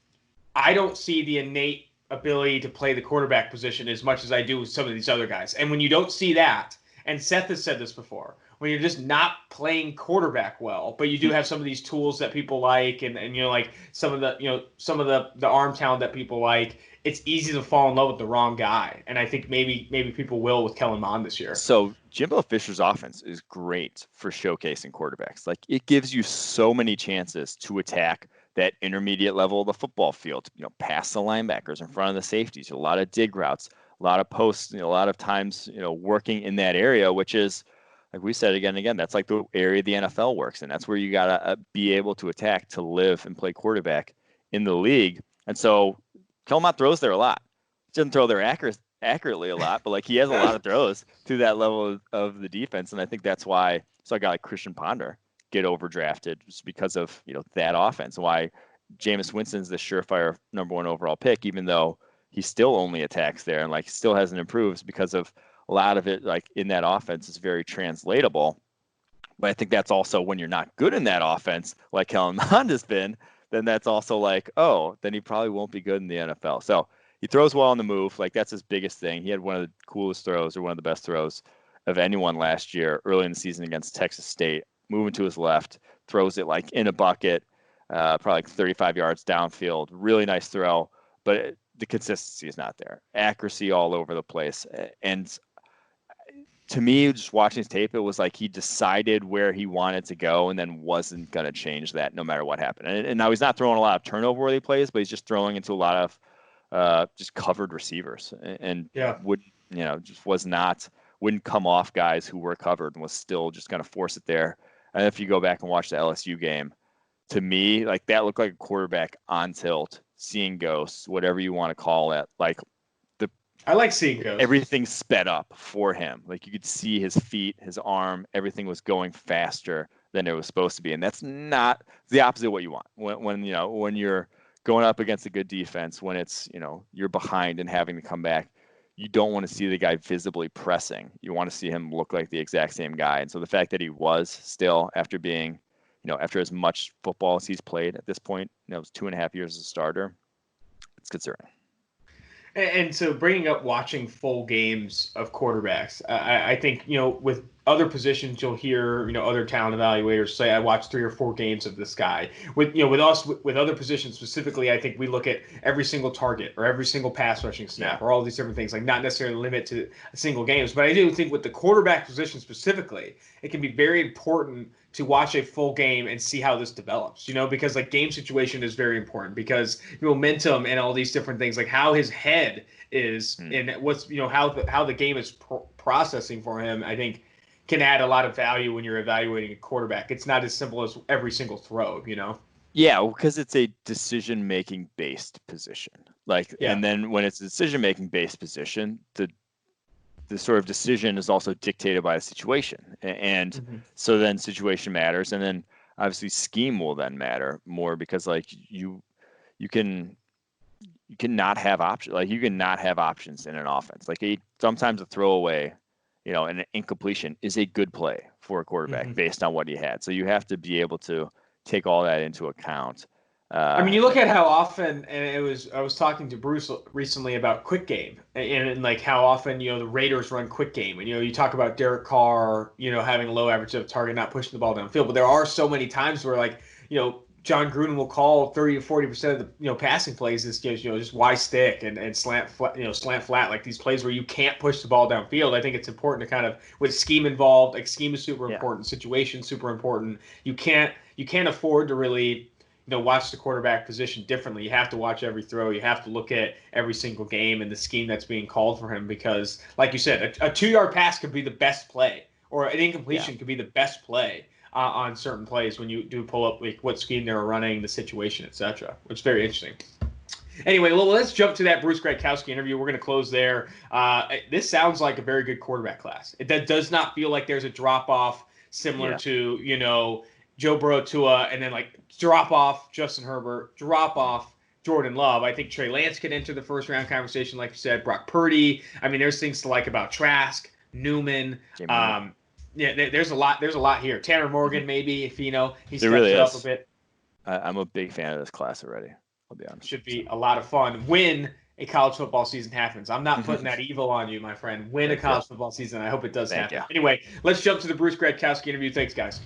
the innate ability to play the quarterback position as much as I do with some of these other guys. And when you don't see that, and Seth has said this before, when you're just not playing quarterback well, but you do have some of these tools that people like, and like some of the arm talent that people like, it's easy to fall in love with the wrong guy. And I think maybe people will with Kellen Mond this year. So Jimbo Fisher's offense is great for showcasing quarterbacks. Like it gives you so many chances to attack that intermediate level of the football field, past the linebackers, in front of the safeties, a lot of dig routes, a lot of posts, a lot of times, working in that area, which is, like we said again and again, that's like the area the NFL works in. That's where you got to be able to attack to live and play quarterback in the league. And so Kellen Mond throws there a lot. He doesn't throw there accurately a lot, but like he has a lot of throws to that level of the defense. And I think that's why a guy like Christian Ponder get overdrafted, just because of that offense. Why Jameis Winston's the surefire number 1 overall pick, even though he still only attacks there and like still hasn't improved, because of a lot of it, like in that offense, is very translatable. But I think that's also when you're not good in that offense, like Kellen Mond has been, then that's also like, oh, then he probably won't be good in the NFL. So he throws well on the move. Like that's his biggest thing. He had one of the coolest throws, or one of the best throws of anyone last year, early in the season against Texas State, moving to his left, throws it like in a bucket, probably like 35 yards downfield. Really nice throw, but the consistency is not there. Accuracy all over the place. And to me, just watching his tape, it was like he decided where he wanted to go and then wasn't going to change that no matter what happened. And now he's not throwing a lot of turnover-worthy plays, but he's just throwing into a lot of just covered receivers, and wouldn't come off guys who were covered, and was still just going to force it there. And if you go back and watch the LSU game, to me, like that looked like a quarterback on tilt, seeing ghosts, whatever you want to call it. Like I like seeing ghosts. Everything sped up for him. Like you could see his feet, his arm, everything was going faster than it was supposed to be. And that's not the opposite of what you want. When you're going up against a good defense, when it's, you're behind and having to come back, you don't want to see the guy visibly pressing. You want to see him look like the exact same guy. And so the fact that he was still, after being, after as much football as he's played at this point, it was 2.5 years as a starter, it's concerning. And so bringing up watching full games of quarterbacks, I think, with other positions, you'll hear, other talent evaluators say, I watched 3 or 4 games of this guy. With other positions specifically, I think we look at every single target or every single pass rushing snap or all these different things, like not necessarily limit to single games. But I do think with the quarterback position specifically, it can be very important to watch a full game and see how this develops, because like game situation is very important, because momentum and all these different things, like how his head is and what's, how the game is processing for him, I think can add a lot of value when you're evaluating a quarterback. It's not as simple as every single throw, Yeah, because it's a decision-making based position. And then when it's a decision-making based position, the sort of decision is also dictated by the situation. And so then situation matters. And then obviously scheme will then matter more, because like you can not have options. Like you can not have options in an offense. Like sometimes a throwaway, and an incompletion is a good play for a quarterback based on what he had. So you have to be able to take all that into account. You look at how often, and I was talking to Bruce recently about quick game and like how often, the Raiders run quick game, and, you talk about Derek Carr, having a low average of target, not pushing the ball downfield, but there are so many times where like, John Gruden will call 30 to 40% of the passing plays is just wide stick and slant flat, like these plays where you can't push the ball downfield. I think it's important to kind of, with scheme involved, like scheme is super important, situation super important. You can't afford to really watch the quarterback position differently. You have to watch every throw. You have to look at every single game and the scheme that's being called for him, because like you said, a 2-yard pass could be the best play, or an incompletion could be the best play on certain plays when you do pull up like what scheme they were running, the situation, etc. Which is very interesting. Anyway, well, let's jump to that Bruce Gradkowski interview. We're going to close there. This sounds like a very good quarterback class. That does not feel like there's a drop-off similar to, Joe Burrow, Tua, and then like drop-off Justin Herbert, drop-off Jordan Love. I think Trey Lance could enter the first-round conversation, like you said. Brock Purdy. I mean, there's things to like about Trask, Newman. There's a lot here. Tanner Morgan, maybe, if he steps it up a bit. I'm a big fan of this class already. I'll be honest. Should be a lot of fun when a college football season happens. I'm not putting that evil on you, my friend. When a college football season, I hope it does happen. Anyway, let's jump to the Bruce Gradkowski interview. Thanks, guys.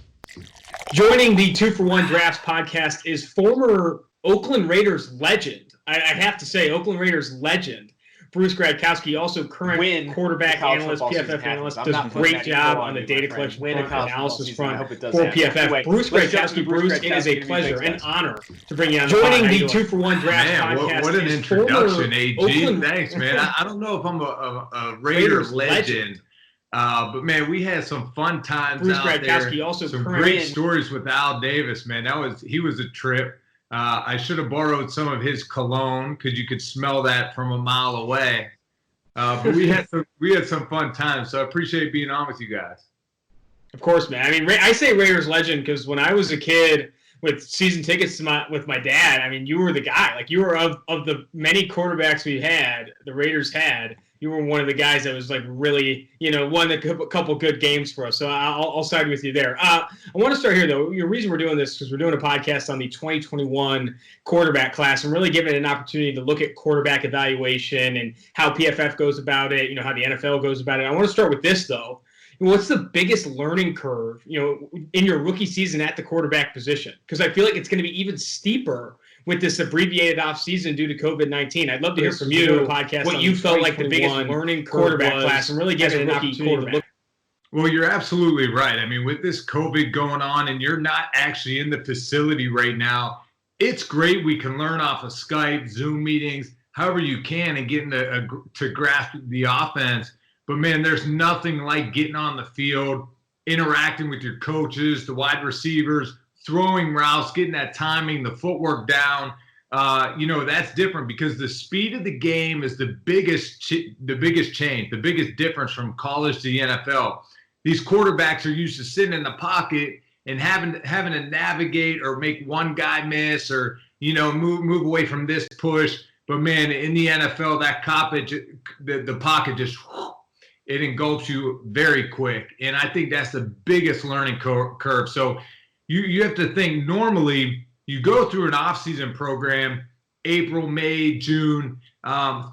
Joining the 2-for-1 Drafts podcast is former Oakland Raiders legend. I have to say, Oakland Raiders legend, Bruce Gradkowski, also current quarterback analyst, PFF analyst, does a great job on the data collection front, analysis front for PFF. Anyway, Bruce Gradkowski, Bruce, it is a pleasure and honor to bring you on. Joining the 2-for-1 Drafts podcast. What an introduction, AG. Thanks, man. I don't know if I'm a Raiders legend. But man, we had some fun times Bruce out Gradkowski, there. also some great stories with Al Davis, man. He was a trip. I should have borrowed some of his cologne because you could smell that from a mile away. But we had some fun times, so I appreciate being on with you guys. Of course, man. I mean, I say Raiders legend because when I was a kid with season tickets with my dad, I mean, you were the guy. Like, you were of the many quarterbacks we had, the Raiders had, you were one of the guys that was like really, won a couple good games for us. So I'll side with you there. I want to start here, though. The reason we're doing this is because we're doing a podcast on the 2021 quarterback class and really giving it an opportunity to look at quarterback evaluation and how PFF goes about it, how the NFL goes about it. I want to start with this, though. What's the biggest learning curve, in your rookie season at the quarterback position? Because I feel like it's going to be even steeper with this abbreviated offseason due to COVID-19. I'd love to hear from you, podcast, what you felt like the biggest learning quarterback class and really give it an opportunity to look. Well, you're absolutely right. I mean, with this COVID going on and you're not actually in the facility right now, it's great. We can learn off of Skype, Zoom meetings, however you can, and getting to grasp the offense. But, man, there's nothing like getting on the field, interacting with your coaches, the wide receivers, throwing routes, getting that timing, the footwork down. That's different because the speed of the game is the biggest change, the biggest difference from college to the NFL. These quarterbacks are used to sitting in the pocket and having to navigate or make one guy miss or, move away from this push. But, man, in the NFL, that the pocket just it engulfs you very quick. And I think that's the biggest learning curve. So you have to think, normally you go through an off-season program, April, May, June,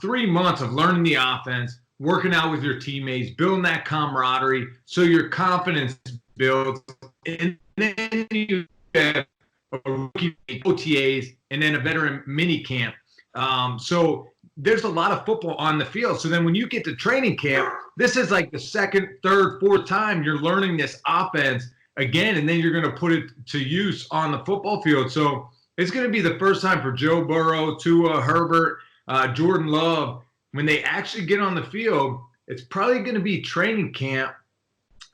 3 months of learning the offense, working out with your teammates, building that camaraderie so your confidence builds. And then you have a rookie OTAs and then a veteran mini camp. So there's a lot of football on the field. So then when you get to training camp, this is like the second, third, fourth time you're learning this offense again, and then you're going to put it to use on the football field. So it's going to be the first time for Joe Burrow, Tua, Herbert, Jordan Love. When they actually get on the field, it's probably going to be training camp,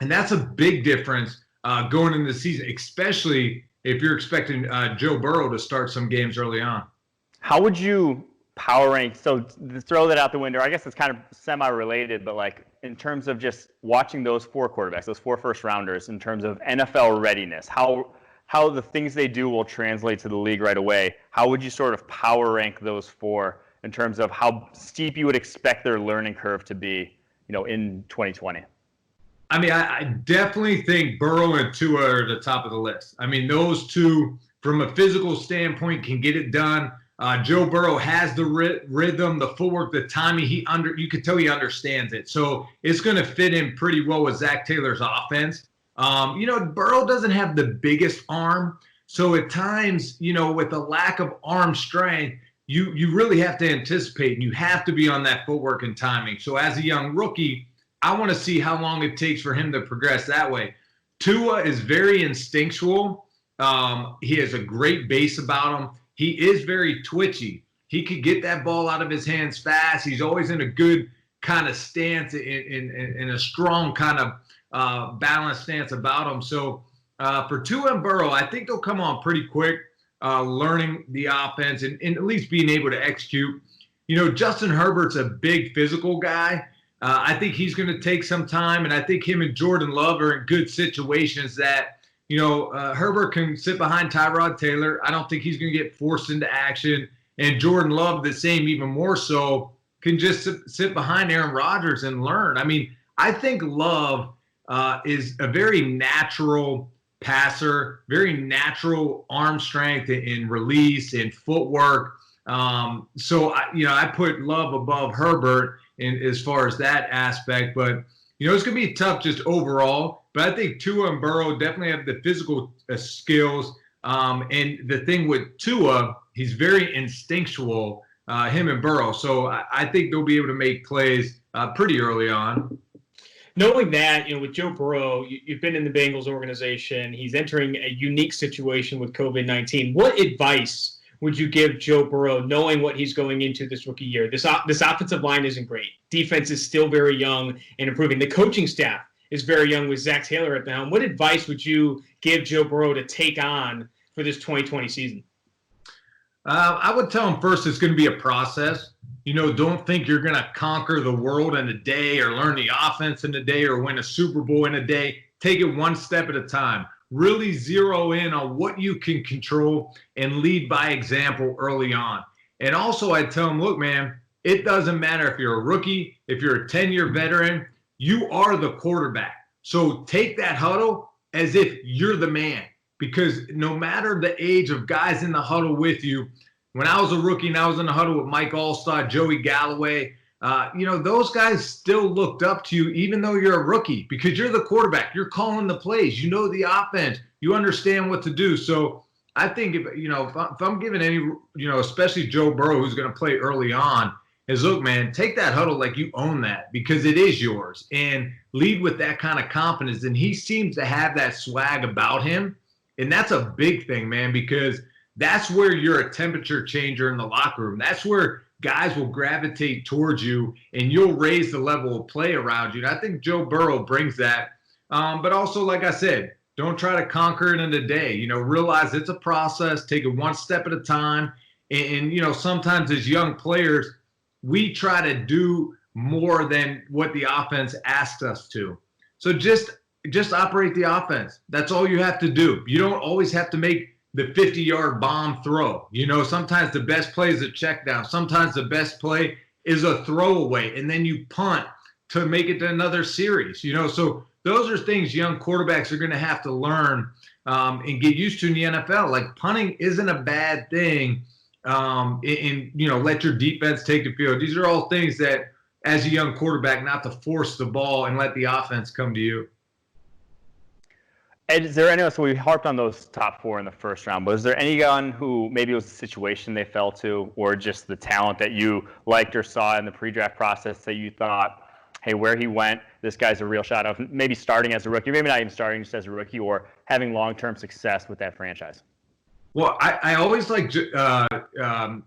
and that's a big difference going into the season, especially if you're expecting Joe Burrow to start some games early on. How would you power rank? So to throw that out the window, I guess it's kind of semi-related, but like in terms of just watching those 4 quarterbacks, those 4 first-rounders, in terms of NFL readiness, how the things they do will translate to the league right away. How would you sort of power rank those 4 in terms of how steep you would expect their learning curve to be, in 2020? I mean, I definitely think Burrow and Tua are at the top of the list. I mean, those two, from a physical standpoint, can get it done. Joe Burrow has the rhythm, the footwork, the timing. You can tell he understands it. So it's going to fit in pretty well with Zach Taylor's offense. Burrow doesn't have the biggest arm, So at times, with a lack of arm strength, you really have to anticipate, and you have to be on that footwork and timing. So as a young rookie, I want to see how long it takes for him to progress that way. Tua is very instinctual. He has a great base about him. He is very twitchy. He could get that ball out of his hands fast. He's always in a good kind of stance, in a strong kind of balanced stance about him. So for Tua and Burrow, I think they'll come on pretty quick, learning the offense and at least being able to execute. Justin Herbert's a big physical guy. I think he's going to take some time, and I think him and Jordan Love are in good situations that, Herbert can sit behind Tyrod Taylor. I don't think he's going to get forced into action. And Jordan Love, the same, even more so, can just sit behind Aaron Rodgers and learn. I mean, I think Love is a very natural passer, very natural arm strength in release and footwork. So I put Love above Herbert as far as that aspect. But, it's going to be tough just overall. But I think Tua and Burrow definitely have the physical skills. And the thing with Tua, he's very instinctual, him and Burrow. So I think they'll be able to make plays pretty early on. Knowing that, with Joe Burrow, you've been in the Bengals organization. He's entering a unique situation with COVID-19. What advice would you give Joe Burrow, knowing what he's going into this rookie year? This offensive line isn't great. Defense is still very young and improving. The coaching staff is very young with Zach Taylor at the helm. What advice would you give Joe Burrow to take on for this 2020 season? I would tell him first it's going to be a process. Don't think you're going to conquer the world in a day or learn the offense in a day or win a Super Bowl in a day. Take it one step at a time. Really zero in on what you can control and lead by example early on. And also I tell him, look, man, it doesn't matter if you're a rookie, if you're a 10-year veteran, you are the quarterback. So take that huddle as if you're the man, because no matter the age of guys in the huddle with you, when I was a rookie and I was in the huddle with Mike Allstott, Joey Galloway, those guys still looked up to you even though you're a rookie, because you're the quarterback. You're calling the plays. You know the offense. You understand what to do. So I think if I'm giving any, especially Joe Burrow, who's going to play early on, is look, man, take that huddle like you own that, because it is yours, and lead with that kind of confidence. And he seems to have that swag about him. And that's a big thing, man, because that's where you're a temperature changer in the locker room. That's where guys will gravitate towards you, and you'll raise the level of play around you. And I think Joe Burrow brings that. But also, like I said, don't try to conquer it in a day. Realize it's a process. Take it one step at a time. And sometimes as young players, we try to do more than what the offense asks us to. So just operate the offense. That's all you have to do. You don't always have to make the 50-yard bomb throw. Sometimes the best play is a check down. Sometimes the best play is a throwaway, and then you punt to make it to another series. So those are things young quarterbacks are going to have to learn and get used to in the NFL. Like, punting isn't a bad thing. Let your defense take the field. These are all things that, as a young quarterback, not to force the ball and let the offense come to you. Ed, is there anyone, so we harped on those top four in the first round, but is there anyone who maybe it was the situation they fell to, or just the talent that you liked or saw in the pre-draft process that you thought, hey, where he went, this guy's a real shot of maybe starting as a rookie, maybe not even starting just as a rookie, or having long-term success with that franchise? Well, I always like Jalen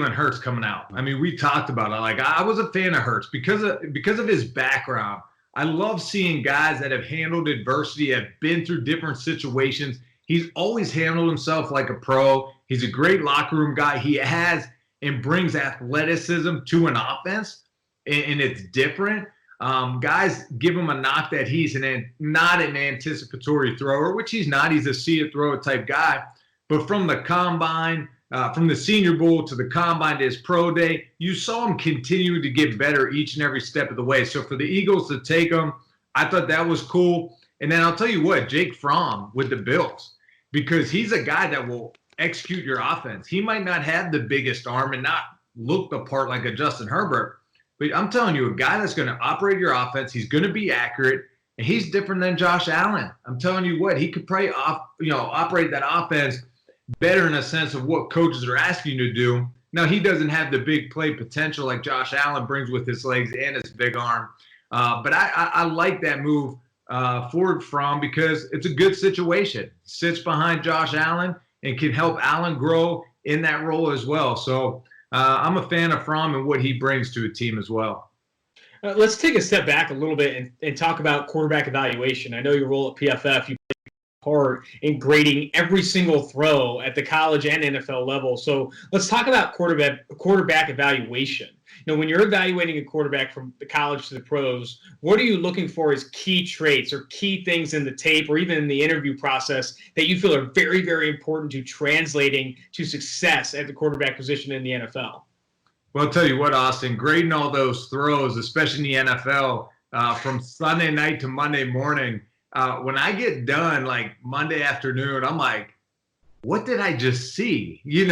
Hurts coming out. I mean, we talked about it. Like, I was a fan of Hurts because of his background. I love seeing guys that have handled adversity, have been through different situations. He's always handled himself like a pro. He's a great locker room guy. He has and brings athleticism to an offense, and it's different. Guys give him a knock that he's not an anticipatory thrower, which he's not. He's a see-it-throw type guy. But from the combine, from the Senior Bowl to the combine to his pro day, you saw him continue to get better each and every step of the way. So for the Eagles to take him, I thought that was cool. And then I'll tell you what, Jake Fromm with the Bills, because he's a guy that will execute your offense. He might not have the biggest arm and not look the part like a Justin Herbert, but I'm telling you, a guy that's going to operate your offense, he's going to be accurate. And he's different than Josh Allen. I'm telling you what, he could probably operate that offense better in a sense of what coaches are asking you to do. Now, he doesn't have the big play potential like Josh Allen brings with his legs and his big arm. But I like that move forward from because it's a good situation. Sits behind Josh Allen and can help Allen grow in that role as well. So I'm a fan of Fromm and what he brings to a team as well. Let's take a step back a little bit and talk about quarterback evaluation. I know your role at PFF, you play a part in grading every single throw at the college and NFL level. So let's talk about quarterback evaluation. When you're evaluating a quarterback from the college to the pros, what are you looking for as key traits or key things in the tape or even in the interview process that you feel are very, very important to translating to success at the quarterback position in the NFL? Well, I'll tell you what, Austin, grading all those throws, especially in the NFL, from Sunday night to Monday morning, when I get done, like Monday afternoon, I'm like, what did I just see? You're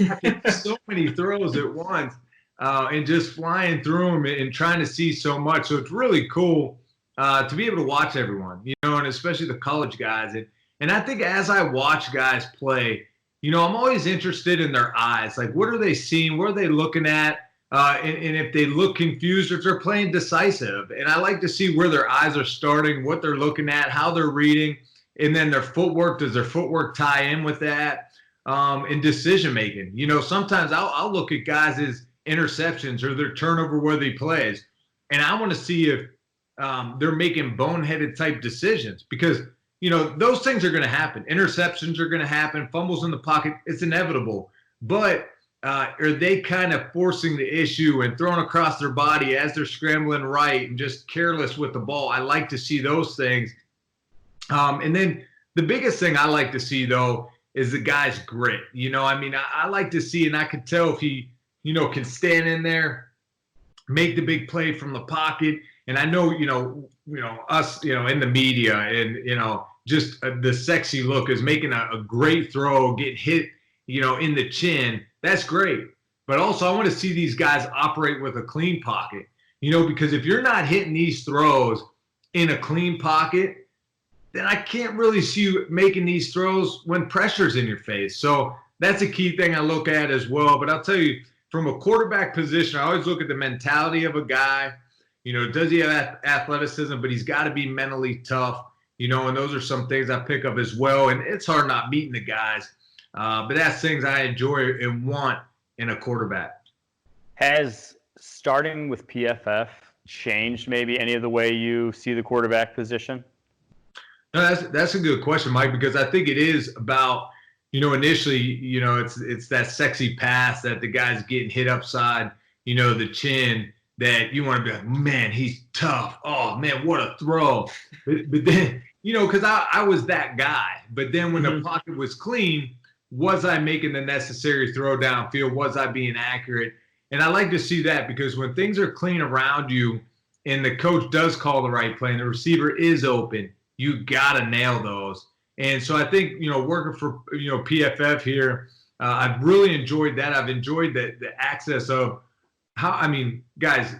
watching so many throws at once. And just flying through them and trying to see so much. So it's really cool to be able to watch everyone, and especially the college guys. And I think as I watch guys play, I'm always interested in their eyes. Like, what are they seeing? What are they looking at? And if they look confused or if they're playing decisive. And I like to see where their eyes are starting, what they're looking at, how they're reading, and then their footwork. Does their footwork tie in with that? And decision-making. Sometimes I'll look at guys as interceptions or their turnover-worthy plays. And I want to see if they're making boneheaded type decisions because, those things are going to happen. Interceptions are going to happen. Fumbles in the pocket, it's inevitable. But are they kind of forcing the issue and throwing across their body as they're scrambling right and just careless with the ball? I like to see those things. And then the biggest thing I like to see, though, is the guy's grit. I like to see, and I could tell if he can stand in there, make the big play from the pocket. And I know, us, in the media and, just the sexy look is making a great throw, get hit, in the chin. That's great. But also I want to see these guys operate with a clean pocket, because if you're not hitting these throws in a clean pocket, then I can't really see you making these throws when pressure's in your face. So that's a key thing I look at as well. But I'll tell you, from a quarterback position, I always look at the mentality of a guy. Does he have athleticism? But he's got to be mentally tough, and those are some things I pick up as well. And it's hard not meeting the guys. But that's things I enjoy and want in a quarterback. Has starting with PFF changed maybe any of the way you see the quarterback position? No, that's a good question, Mike, because I think it is about – initially, it's that sexy pass that the guy's getting hit upside, the chin that you want to be like, man, he's tough. Oh, man, what a throw. But then, because I was that guy. But then when the pocket was clean, was I making the necessary throw downfield? Was I being accurate? And I like to see that because when things are clean around you and the coach does call the right play and the receiver is open, you got to nail those. And so I think, working for, PFF here, I've really enjoyed that. I've enjoyed the access of guys,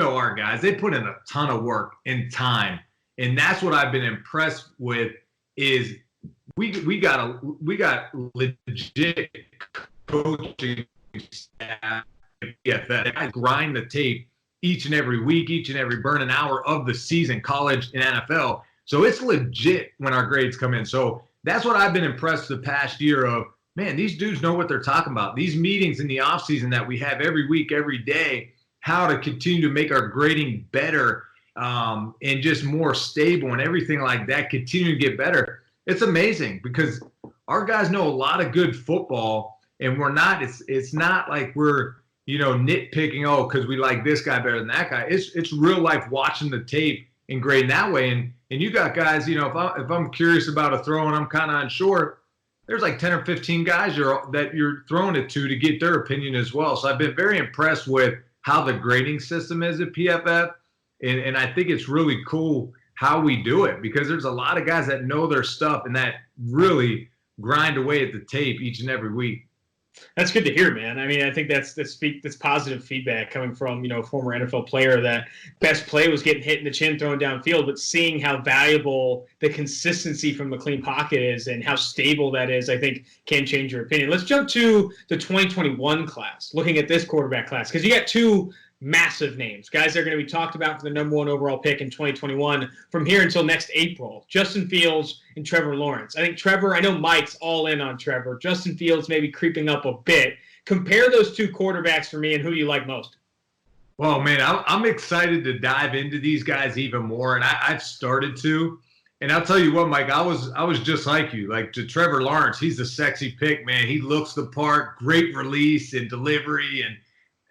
our guys, they put in a ton of work and time. And that's what I've been impressed with is we got legit coaching staff at PFF. I grind the tape each and every week, each and every burn an hour of the season, college and NFL. So it's legit when our grades come in. So that's what I've been impressed the past year of, man, these dudes know what they're talking about. These meetings in the offseason that we have every week, every day, how to continue to make our grading better and just more stable and everything like that, continue to get better. It's amazing because our guys know a lot of good football and we're not, it's not like we're, nitpicking, because we like this guy better than that guy. It's real life watching the tape and grading that way. And you got guys, if I'm curious about a throw and I'm kind of unsure, there's like 10 or 15 guys that you're throwing it to get their opinion as well. So I've been very impressed with how the grading system is at PFF. And I think it's really cool how we do it because there's a lot of guys that know their stuff and that really grind away at the tape each and every week. That's good to hear, man. I mean, I think that's positive feedback coming from, a former NFL player that best play was getting hit in the chin, throwing downfield, but seeing how valuable the consistency from the clean pocket is and how stable that is, I think can change your opinion. Let's jump to the 2021 class, looking at this quarterback class, because you got two massive names, guys that are going to be talked about for the number one overall pick in 2021 from here until next April. Justin Fields and Trevor Lawrence. I think Trevor, I know Mike's all in on Trevor. Justin Fields maybe creeping up a bit. Compare those two quarterbacks for me, and who do you like most? Well, man, I'm excited to dive into these guys even more, and I've started to. And I'll tell you what, Mike, I was just like you. Like, to Trevor Lawrence, he's a sexy pick, man. He looks the part, great release and delivery and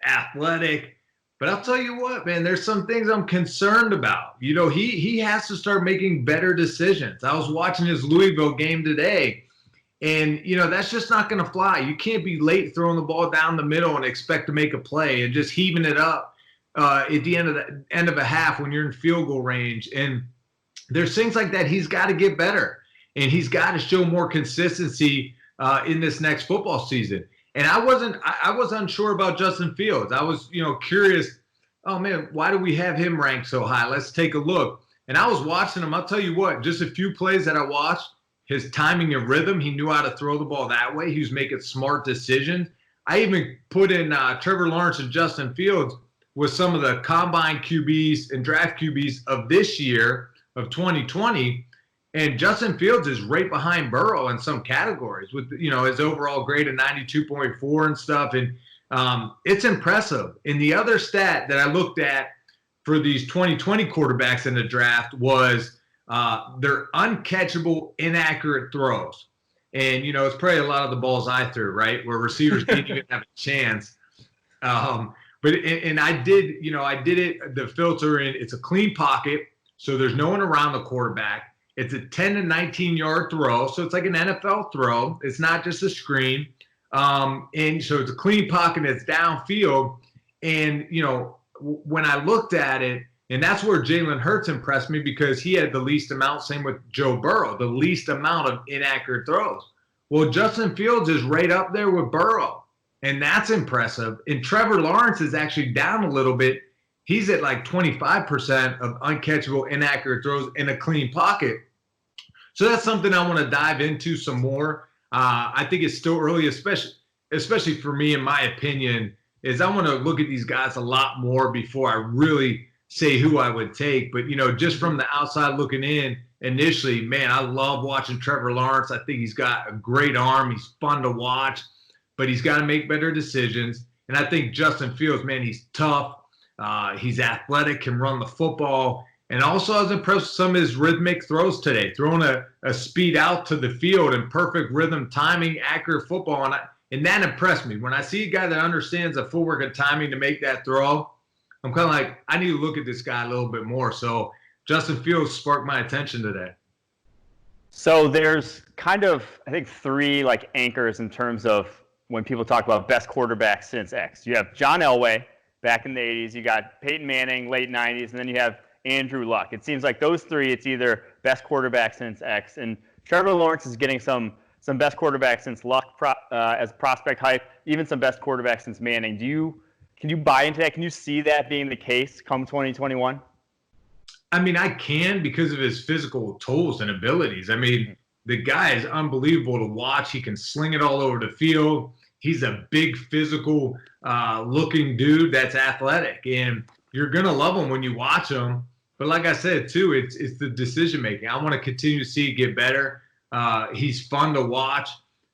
athletic. But I'll tell you what, man, there's some things I'm concerned about. He has to start making better decisions. I was watching his Louisville game today, and, that's just not going to fly. You can't be late throwing the ball down the middle and expect to make a play and just heaving it up at the end of a half when you're in field goal range. And there's things like that he's got to get better, and he's got to show more consistency in this next football season. And I was unsure about Justin Fields. I was, curious, oh, man, why do we have him ranked so high? Let's take a look. And I was watching him. I'll tell you what, just a few plays that I watched, his timing and rhythm, he knew how to throw the ball that way. He was making smart decisions. I even put in Trevor Lawrence and Justin Fields with some of the combine QBs and draft QBs of this year, of 2020. And Justin Fields is right behind Burrow in some categories with, his overall grade of 92.4 and stuff. And it's impressive. And the other stat that I looked at for these 2020 quarterbacks in the draft was their uncatchable, inaccurate throws. And, it's probably a lot of the balls I threw, right, where receivers didn't even have a chance. But I did it, the filter in, it's a clean pocket, so there's no one around the quarterback. It's a 10 to 19-yard throw, so it's like an NFL throw. It's not just a screen. And so it's a clean pocket that's downfield. And, when I looked at it, and that's where Jalen Hurts impressed me because he had the least amount, same with Joe Burrow, the least amount of inaccurate throws. Well, Justin Fields is right up there with Burrow, and that's impressive. And Trevor Lawrence is actually down a little bit. He's at like 25% of uncatchable, inaccurate throws in a clean pocket. So that's something I want to dive into some more. I think it's still early, especially for me, in my opinion, is I want to look at these guys a lot more before I really say who I would take. But, just from the outside looking in, initially, man, I love watching Trevor Lawrence. I think he's got a great arm. He's fun to watch, but he's got to make better decisions. And I think Justin Fields, man, he's tough. He's athletic, can run the football. And also I was impressed with some of his rhythmic throws today, throwing a speed out to the field and perfect rhythm, timing, accurate football. And that impressed me. When I see a guy that understands the footwork and timing to make that throw, I'm kind of like, I need to look at this guy a little bit more. So Justin Fields sparked my attention today. So there's kind of, I think, three anchors in terms of when people talk about best quarterback since X. You have John Elway back in the 80s. You got Peyton Manning, late 90s. And then you have Andrew Luck. It seems like those three, it's either best quarterback since X. And Trevor Lawrence is getting some best quarterback since Luck as prospect hype, even some best quarterback since Manning. Can you buy into that? Can you see that being the case come 2021? I mean, I can because of his physical tools and abilities. I mean, the guy is unbelievable to watch. He can sling it all over the field. He's a big physical looking dude that's athletic. And you're going to love him when you watch him. But like I said, too, it's the decision making. I want to continue to see it get better. He's fun to watch.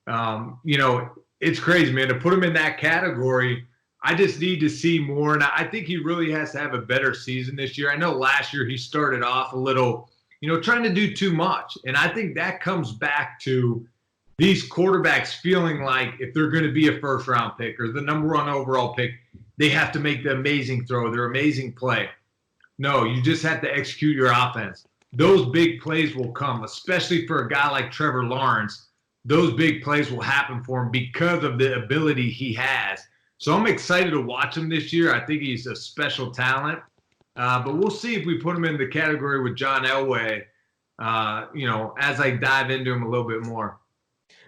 It's crazy, man. To put him in that category, I just need to see more. And I think he really has to have a better season this year. I know last year he started off a little, trying to do too much. And I think that comes back to these quarterbacks feeling like if they're going to be a first-round pick or the number one overall pick, they have to make the amazing throw, their amazing play. No, you just have to execute your offense. Those big plays will come, especially for a guy like Trevor Lawrence. Those big plays will happen for him because of the ability he has. So I'm excited to watch him this year. I think he's a special talent. But we'll see if we put him in the category with John Elway, as I dive into him a little bit more.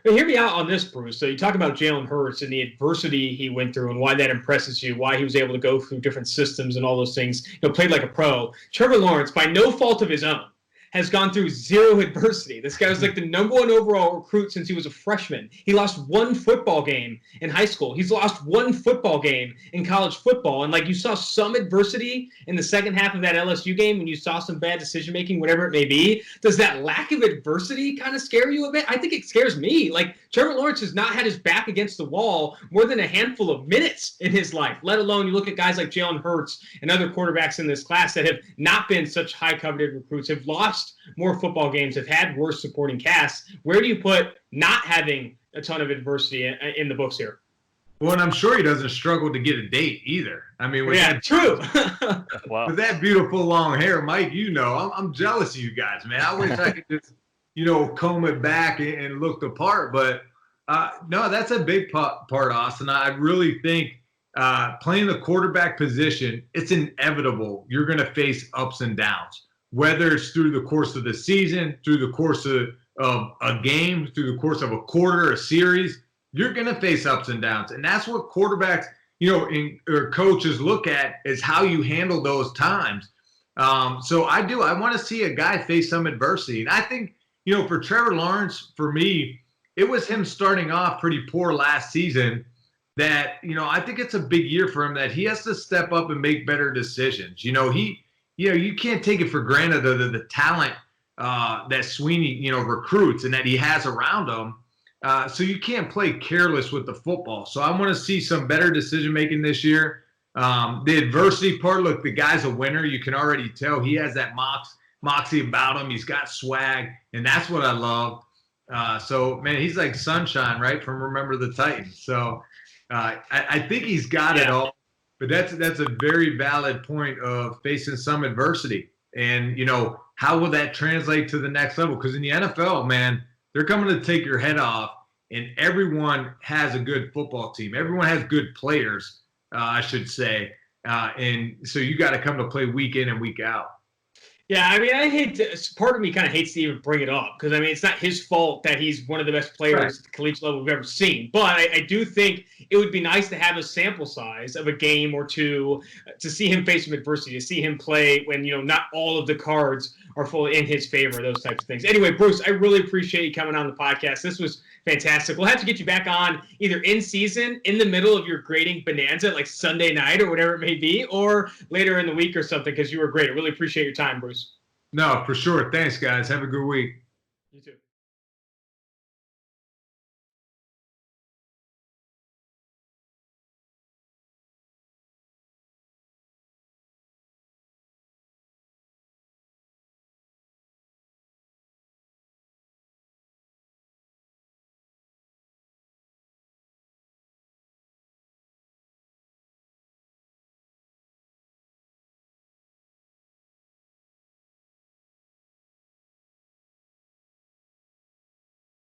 But hear me out on this, Bruce. So you talk about Jalen Hurts and the adversity he went through and why that impresses you, why he was able to go through different systems and all those things, played like a pro. Trevor Lawrence, by no fault of his own, has gone through zero adversity. This guy was like the #1 overall recruit since he was a freshman. He lost one football game in high school. He's lost one football game in college football. And like you saw some adversity in the second half of that LSU game when you saw some bad decision making, whatever it may be. Does that lack of adversity kind of scare you a bit? I think it scares me. Like Trevor Lawrence has not had his back against the wall more than a handful of minutes in his life, let alone you look at guys like Jalen Hurts and other quarterbacks in this class that have not been such high coveted recruits, have lost more football games, have had worse supporting casts. Where do you put not having a ton of adversity in the books here? Well, and I'm sure he doesn't struggle to get a date either. I mean, true. Wow. With that beautiful long hair, Mike, I'm jealous of you guys, man. I wish I could just, comb it back and look the part. But no, that's a big part, Austin. I really think playing the quarterback position, it's inevitable. You're going to face ups and downs. Whether it's through the course of the season, through the course of a game, through the course of a quarter, a series, you're going to face ups and downs. And that's what quarterbacks, or coaches look at is how you handle those times. So I want to see a guy face some adversity. And I think, for Trevor Lawrence, for me, it was him starting off pretty poor last season that, I think it's a big year for him that he has to step up and make better decisions. You can't take it for granted the talent that Sweeney, recruits and that he has around him. So you can't play careless with the football. So I want to see some better decision-making this year. The adversity part, look, the guy's a winner. You can already tell he has that moxie about him. He's got swag, and that's what I love. So, man, he's like sunshine, right, from Remember the Titans. So I think he's got it all. But that's a very valid point of facing some adversity. And, how will that translate to the next level? Because in the NFL, man, they're coming to take your head off, and everyone has a good football team. Everyone has good players, I should say. And so you got to come to play week in and week out. Yeah, I mean, part of me kind of hates to even bring it up because, I mean, it's not his fault that he's one of the best players at the collegiate level we've ever seen. But I do think it would be nice to have a sample size of a game or two to see him face some adversity, to see him play when, not all of the cards are fully in his favor, those types of things. Anyway, Bruce, I really appreciate you coming on the podcast. This was fantastic. We'll have to get you back on either in season, in the middle of your grading bonanza, like Sunday night or whatever it may be, or later in the week or something, because you were great. I really appreciate your time, Bruce. No, for sure. Thanks, guys. Have a good week. You too.